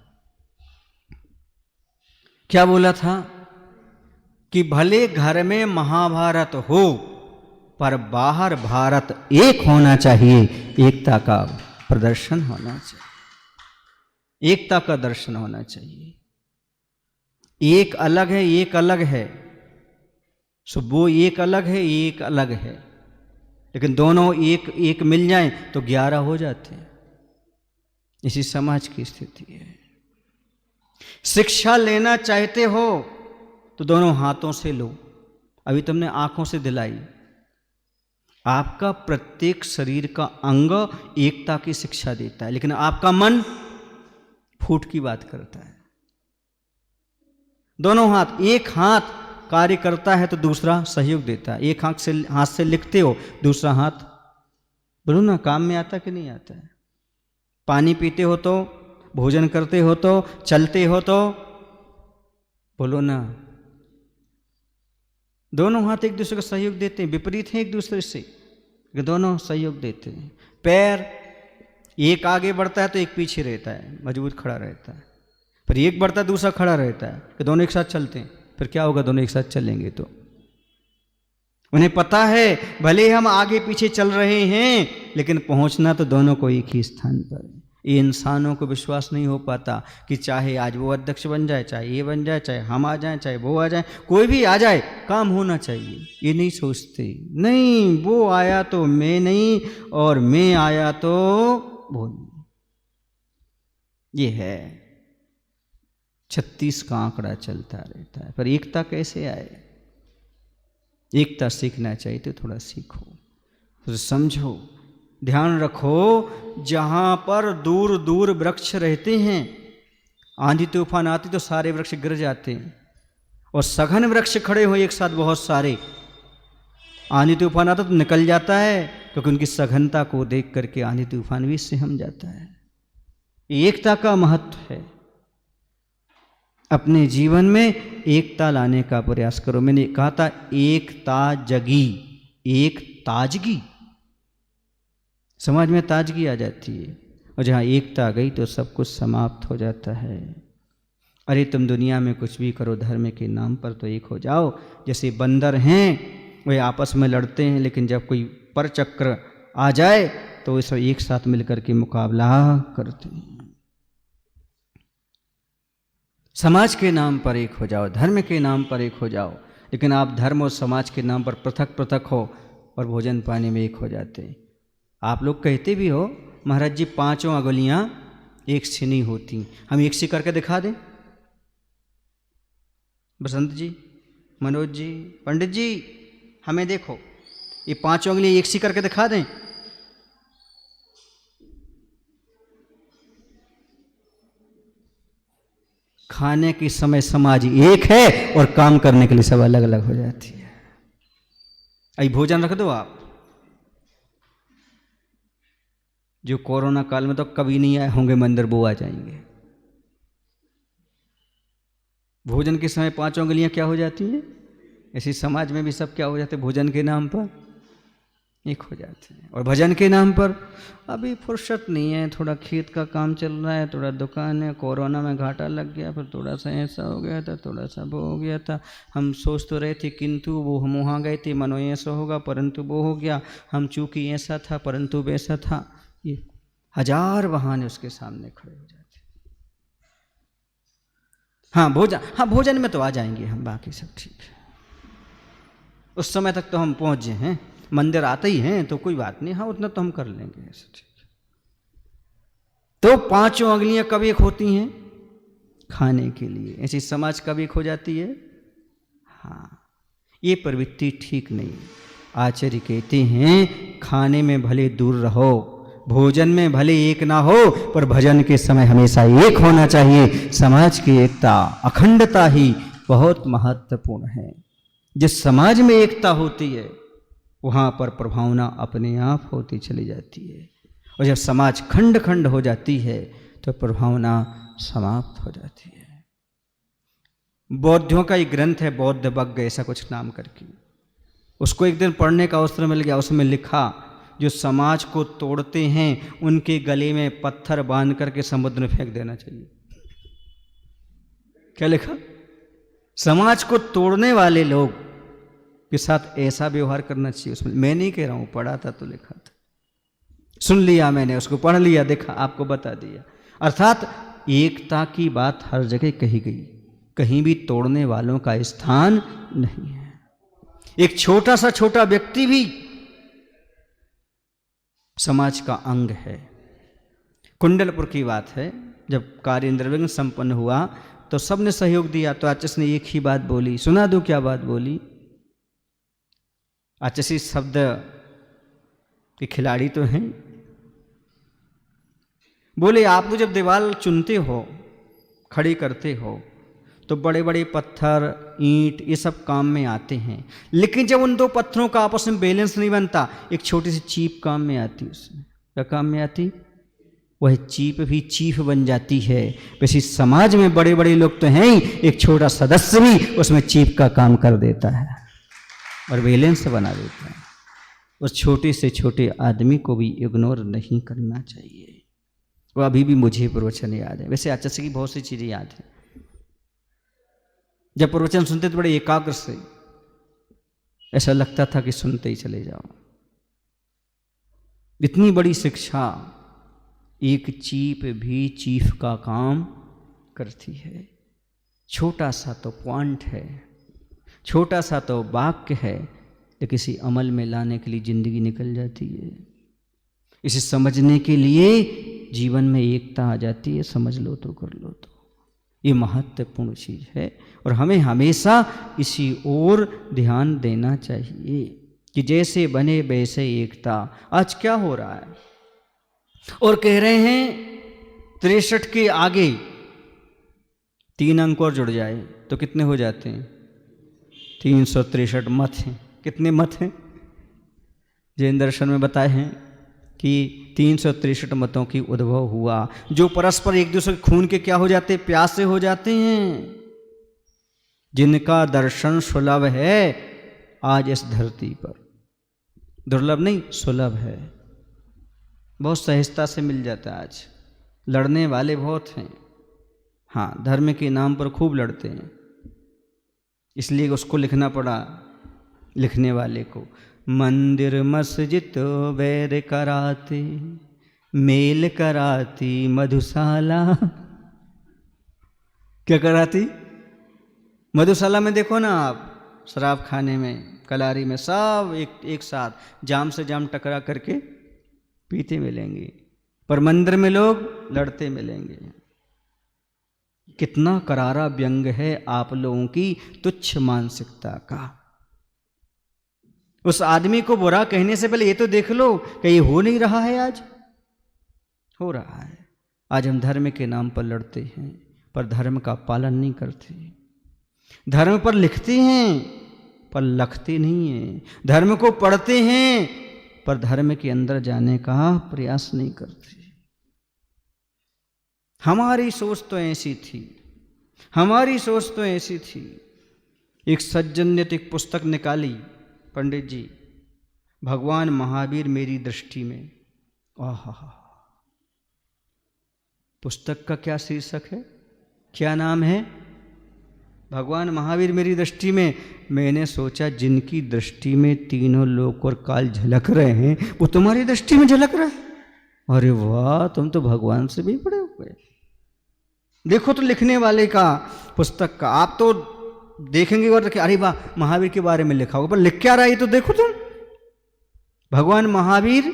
क्या बोला था? कि भले घर में महाभारत हो पर बाहर भारत एक होना चाहिए, एकता का प्रदर्शन होना चाहिए, एकता का दर्शन होना चाहिए। एक अलग है, एक अलग है, सो वो एक अलग है, एक अलग है, लेकिन दोनों एक एक मिल जाएं तो 11 हो जाते हैं। इसी समाज की स्थिति है। शिक्षा लेना चाहते हो तो दोनों हाथों से लो। अभी तुमने आंखों से दिलाई, आपका प्रत्येक शरीर का अंग एकता की शिक्षा देता है, लेकिन आपका मन फूट की बात करता है। दोनों हाथ, एक हाथ कार्य करता है तो दूसरा सहयोग देता है। एक हाथ से लिखते हो, दूसरा हाथ बोलो ना काम में आता कि नहीं आता है। पानी पीते हो तो, भोजन करते हो तो, चलते हो तो, बोलो ना। दोनों हाथ एक दूसरे को सहयोग देते हैं, विपरीत हैं एक दूसरे से, दोनों सहयोग देते हैं। पैर, एक आगे बढ़ता है तो एक पीछे रहता है, मजबूत खड़ा रहता है। फिर एक बढ़ता है दूसरा खड़ा रहता है, कि दोनों एक साथ चलते हैं। फिर क्या होगा, दोनों एक साथ चलेंगे तो उन्हें पता है भले हम आगे पीछे चल रहे हैं लेकिन पहुंचना तो दोनों को एक ही स्थान पर है। ये इंसानों को विश्वास नहीं हो पाता कि चाहे आज वो अध्यक्ष बन जाए, चाहे ये बन जाए, चाहे हम आ जाएं, चाहे वो आ जाए, कोई भी आ जाए, काम होना चाहिए। ये नहीं सोचते, नहीं वो आया तो मैं नहीं, और मैं आया तो वो नहीं। ये है 36 का आंकड़ा चलता रहता है। पर एकता कैसे आए? एकता सीखना चाहिए तो थोड़ा सीखो, तो समझो, ध्यान रखो। जहां पर दूर दूर वृक्ष रहते हैं, आंधी तूफान आती तो सारे वृक्ष गिर जाते हैं, और सघन वृक्ष खड़े हो एक साथ बहुत सारे, आंधी तूफान आता तो निकल जाता है, क्योंकि उनकी सघनता को देख करके आंधी तूफान भी सहम जाता है। एकता का महत्व है। अपने जीवन में एकता लाने का प्रयास करो। मैंने कहा था एकता जगी, एक ताजगी, समाज में ताजगी आ जाती है, और जहाँ एकता गई तो सब कुछ समाप्त हो जाता है। अरे तुम दुनिया में कुछ भी करो, धर्म के नाम पर तो एक हो जाओ। जैसे बंदर हैं वे आपस में लड़ते हैं, लेकिन जब कोई परचक्र आ जाए तो वे सब एक साथ मिलकर के मुकाबला करते हैं। समाज के नाम पर एक हो जाओ, धर्म के नाम पर एक हो जाओ, लेकिन आप धर्म और समाज के नाम पर पृथक पृथक हो और भोजन पानी में एक हो जाते। आप लोग कहते भी हो महाराज जी 5 अंगुलियां एक से नहीं होती, हम एक से करके दिखा दें। बसंत जी, मनोज जी, पंडित जी, हमें देखो ये 5 अंगुलियां एक से करके दिखा दें। खाने के समय समाज एक है और काम करने के लिए सब अलग अलग हो जाती है। अभी भोजन रख दो आप, जो कोरोना काल में तो कभी नहीं आए होंगे मंदिर, वो आ जाएंगे। भोजन के समय 5 अंगुलियां क्या हो जाती है, ऐसे समाज में भी सब क्या हो जाते हैं, भोजन के नाम पर एक हो जाते हैं। और भजन के नाम पर अभी फुर्सत नहीं है, थोड़ा खेत का काम चल रहा है, थोड़ा दुकान है, कोरोना में घाटा लग गया, फिर थोड़ा सा ऐसा हो गया था, थोड़ा सा वो हो गया था, हम सोच तो रहे थे किंतु वो हम वहाँ गए थे, मनो ऐसा होगा परंतु वो हो गया, हम चूंकि ऐसा था परंतु वैसा था। ये 1000 बहाने उसके सामने खड़े हो जाते। हाँ भोजन में तो आ जाएंगे हम, बाकी सब ठीक है, उस समय तक तो हम पहुँच गए हैं, मंदिर आते ही हैं तो कोई बात नहीं, हाँ उतना तो हम कर लेंगे, ऐसा ठीक है। तो 5 अंगुलियां कब एक होती हैं, खाने के लिए। ऐसी समाज कब एक हो जाती है। हाँ, ये प्रवृत्ति ठीक नहीं। आचार्य कहते हैं खाने में भले दूर रहो, भोजन में भले एक ना हो, पर भजन के समय हमेशा एक होना चाहिए। समाज की एकता, अखंडता ही बहुत महत्वपूर्ण है। जिस समाज में एकता होती है वहाँ पर प्रभावना अपने आप होती चली जाती है, और जब समाज खंड खंड हो जाती है तो प्रभावना समाप्त हो जाती है। बौद्धों का एक ग्रंथ है बौद्ध वग्ग ऐसा कुछ नाम करके, उसको एक दिन पढ़ने का अवसर मिल गया। उसमें लिखा जो समाज को तोड़ते हैं उनके गले में पत्थर बांध करके समुद्र में फेंक देना चाहिए। क्या लिखा, समाज को तोड़ने वाले लोग के साथ ऐसा व्यवहार करना चाहिए। उसमें मैं नहीं कह रहा हूं, पढ़ा था तो लिखा था, सुन लिया मैंने, उसको पढ़ लिया, देखा, आपको बता दिया। अर्थात एकता की बात हर जगह कही गई, कहीं भी तोड़ने वालों का स्थान नहीं है। एक छोटा सा छोटा व्यक्ति भी समाज का अंग है। कुंडलपुर की बात है, जब कार्य निर्विघ्न संपन्न हुआ तो सबने सहयोग दिया, तो आचार्य ने एक ही बात बोली, सुना दूं क्या बात बोली। आचार्य शब्द के खिलाड़ी तो हैं। बोले आप जब दीवार चुनते हो खड़ी करते हो तो बड़े बड़े पत्थर, ईंट ये सब काम में आते हैं, लेकिन जब उन दो पत्थरों का आपस में बैलेंस नहीं बनता, एक छोटी सी चीप काम में आती, उसमें क्या काम में आती, वह चीप भी चीफ बन जाती है। वैसे समाज में बड़े बड़े लोग तो हैं ही, एक छोटा सदस्य भी उसमें चीफ का काम कर देता है और बैलेंस बना देता है। उस छोटे से छोटे आदमी को भी इग्नोर नहीं करना चाहिए। वो अभी भी मुझे प्रवचन याद है, वैसे आचार्य की बहुत सी चीज़ें याद हैं। जब प्रवचन सुनते तो बड़े एकाग्र से, ऐसा लगता था कि सुनते ही चले जाओ। इतनी बड़ी शिक्षा एक चीप भी चीफ का काम करती है। छोटा सा तो पॉइंट है, छोटा सा तो वाक्य है, लेकिन किसी अमल में लाने के लिए जिंदगी निकल जाती है। इसे समझने के लिए जीवन में एकता आ जाती है, समझ लो तो कर लो तो। ये महत्वपूर्ण चीज़ है और हमें हमेशा इसी ओर ध्यान देना चाहिए कि जैसे बने वैसे एकता। आज क्या हो रहा है, और कह रहे हैं 63 के आगे 3 अंक और जुड़ जाए तो कितने हो जाते हैं, 363 मत हैं। कितने मत हैं? जैन दर्शन में बताए हैं कि 363 मतों की उद्भव हुआ, जो परस्पर एक दूसरे के खून के क्या हो जाते हैं, प्यासे हो जाते हैं। जिनका दर्शन सुलभ है आज इस धरती पर, दुर्लभ नहीं सुलभ है, बहुत सहजता से मिल जाता है। आज लड़ने वाले बहुत हैं, हाँ, धर्म के नाम पर खूब लड़ते हैं, इसलिए उसको लिखना पड़ा, लिखने वाले को, मंदिर मस्जिद वैर कराती, मेल कराती मधुशाला। क्या कराती? मधुशाला में देखो ना आप, शराब खाने में, कलारी में, सब एक साथ जाम से जाम टकरा करके पीते मिलेंगे, पर मंदिर में लोग लड़ते मिलेंगे। कितना करारा व्यंग है आप लोगों की तुच्छ मानसिकता का। उस आदमी को बुरा कहने से पहले ये तो देख लो कि ये हो नहीं रहा है, आज हो रहा है। आज हम धर्म के नाम पर लड़ते हैं पर धर्म का पालन नहीं करते, धर्म पर लिखते हैं पर लखते नहीं हैं, धर्म को पढ़ते हैं पर धर्म के अंदर जाने का प्रयास नहीं करते। हमारी सोच तो ऐसी थी, हमारी सोच तो ऐसी थी। एक सज्जन ने एक पुस्तक निकाली, पंडित जी, भगवान महावीर मेरी दृष्टि में। आहा, पुस्तक का क्या शीर्षक है, क्या नाम है? भगवान महावीर मेरी दृष्टि में। मैंने सोचा जिनकी दृष्टि में तीनों लोक और काल झलक रहे हैं वो तुम्हारी दृष्टि में झलक रहा है। अरे वाह, तुम तो भगवान से भी बड़े हो गए। देखो तो लिखने वाले का, पुस्तक का, आप तो देखेंगे और अरे वाह महावीर के बारे में लिखा होगा, पर लिख क्या रहा है तो देखो तुम। भगवान महावीर,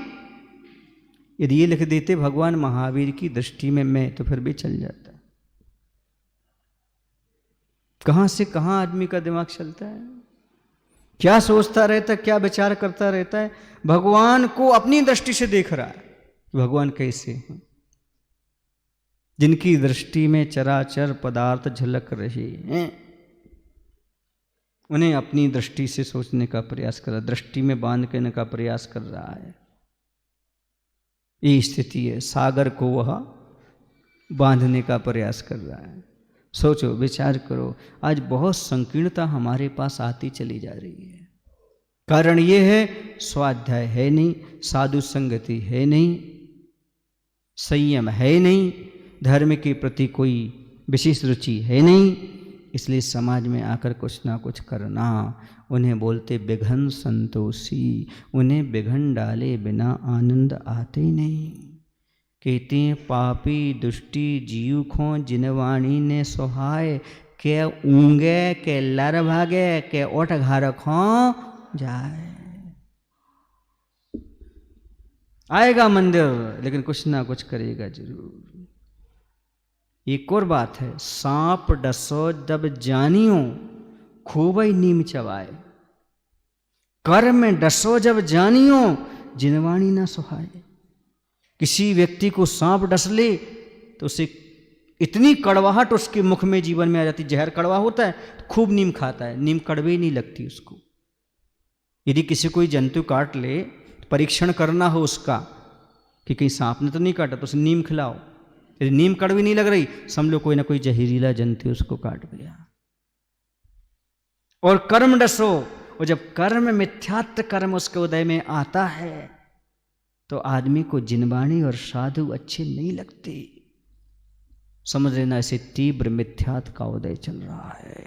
यदि ये लिख देते भगवान महावीर की दृष्टि में मैं, तो फिर भी चल जाता। कहां से कहां आदमी का दिमाग चलता है, क्या सोचता रहता है, क्या विचार करता रहता है। भगवान को अपनी दृष्टि से देख रहा है, भगवान कैसे हैं। जिनकी दृष्टि में चराचर पदार्थ झलक रहे हैं, उन्हें अपनी दृष्टि से सोचने का प्रयास कर रहा है, दृष्टि में बांध करने का प्रयास कर रहा है। ये स्थिति है, सागर को वह बांधने का प्रयास कर रहा है। सोचो, विचार करो, आज बहुत संकीर्णता हमारे पास आती चली जा रही है। कारण ये है, स्वाध्याय है नहीं, साधु संगति है नहीं, संयम है नहीं, धर्म के प्रति कोई विशेष रुचि है नहीं, इसलिए समाज में आकर कुछ ना कुछ करना। उन्हें बोलते विघन संतोषी, उन्हें विघन डाले बिना आनंद आते नहीं। कहते हैं पापी दुष्टि जीव खो जिनवाणी ने सुहाए, के ऊंगे के लर भागे के ओट घर खो जाए। आएगा मंदिर लेकिन कुछ ना कुछ करेगा जरूर। एक और बात है, सांप डसो जब जानियो खूब ही नीम चबाए, कर में डसो जब जानियो जिनवाणी ना सुहाए। किसी व्यक्ति को सांप डस ले तो उसे इतनी कड़वाहट उसके मुख में जीवन में आ जाती। जहर कड़वा होता है तो खूब नीम खाता है, नीम कड़वे ही नहीं लगती उसको। यदि किसी कोई जंतु काट ले, परीक्षण करना हो उसका कि कहीं सांप ने तो नहीं काटा, तो उसे नीम खिलाओ। यदि नीम कड़वी नहीं लग रही, समझ लो कोई ना कोई जहरीला जंतु उसको काट गया। और कर्म डसो, और जब कर्म मिथ्यात्व कर्म उसके उदय में आता है तो आदमी को जिनवाणी और साधु अच्छे नहीं लगते। समझ लेना, ऐसे तीव्र मिथ्यात्व का उदय चल रहा है।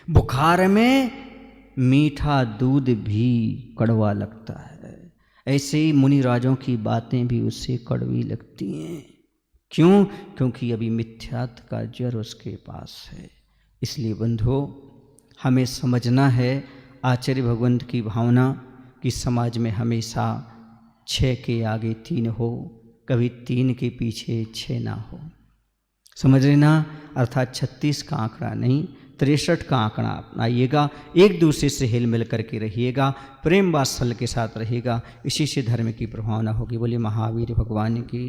बुखार में मीठा दूध भी कड़वा लगता है, ऐसे ही मुनि राजों की बातें भी उससे कड़वी लगती हैं। क्यों? क्योंकि अभी मिथ्यात्व का जड़ उसके पास है। इसलिए बंधुओं, हमें समझना है आचार्य भगवंत की भावना कि समाज में हमेशा 6 के आगे 3 हो, कभी 3 के पीछे 6 ना हो। समझ लेना, अर्थात 36 का आंकड़ा नहीं, 63 का आंकड़ा अपनाइएगा। एक दूसरे से हिल मिल करके रहिएगा, प्रेम वात्सल्य के साथ रहिएगा। इसी से धर्म की प्रभावना होगी। बोलिए महावीर भगवान की,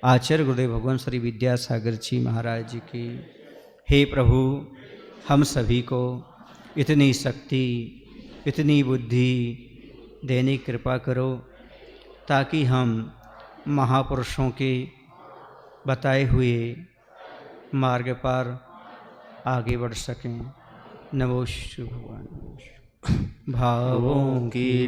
आचार्य गुरुदेव भगवान श्री विद्यासागर जी महाराज जी की। हे प्रभु, हम सभी को इतनी शक्ति, इतनी बुद्धि देने की कृपा करो ताकि हम महापुरुषों के बताए हुए मार्ग पर आगे बढ़ सकें। नमो शिवाय। भावों की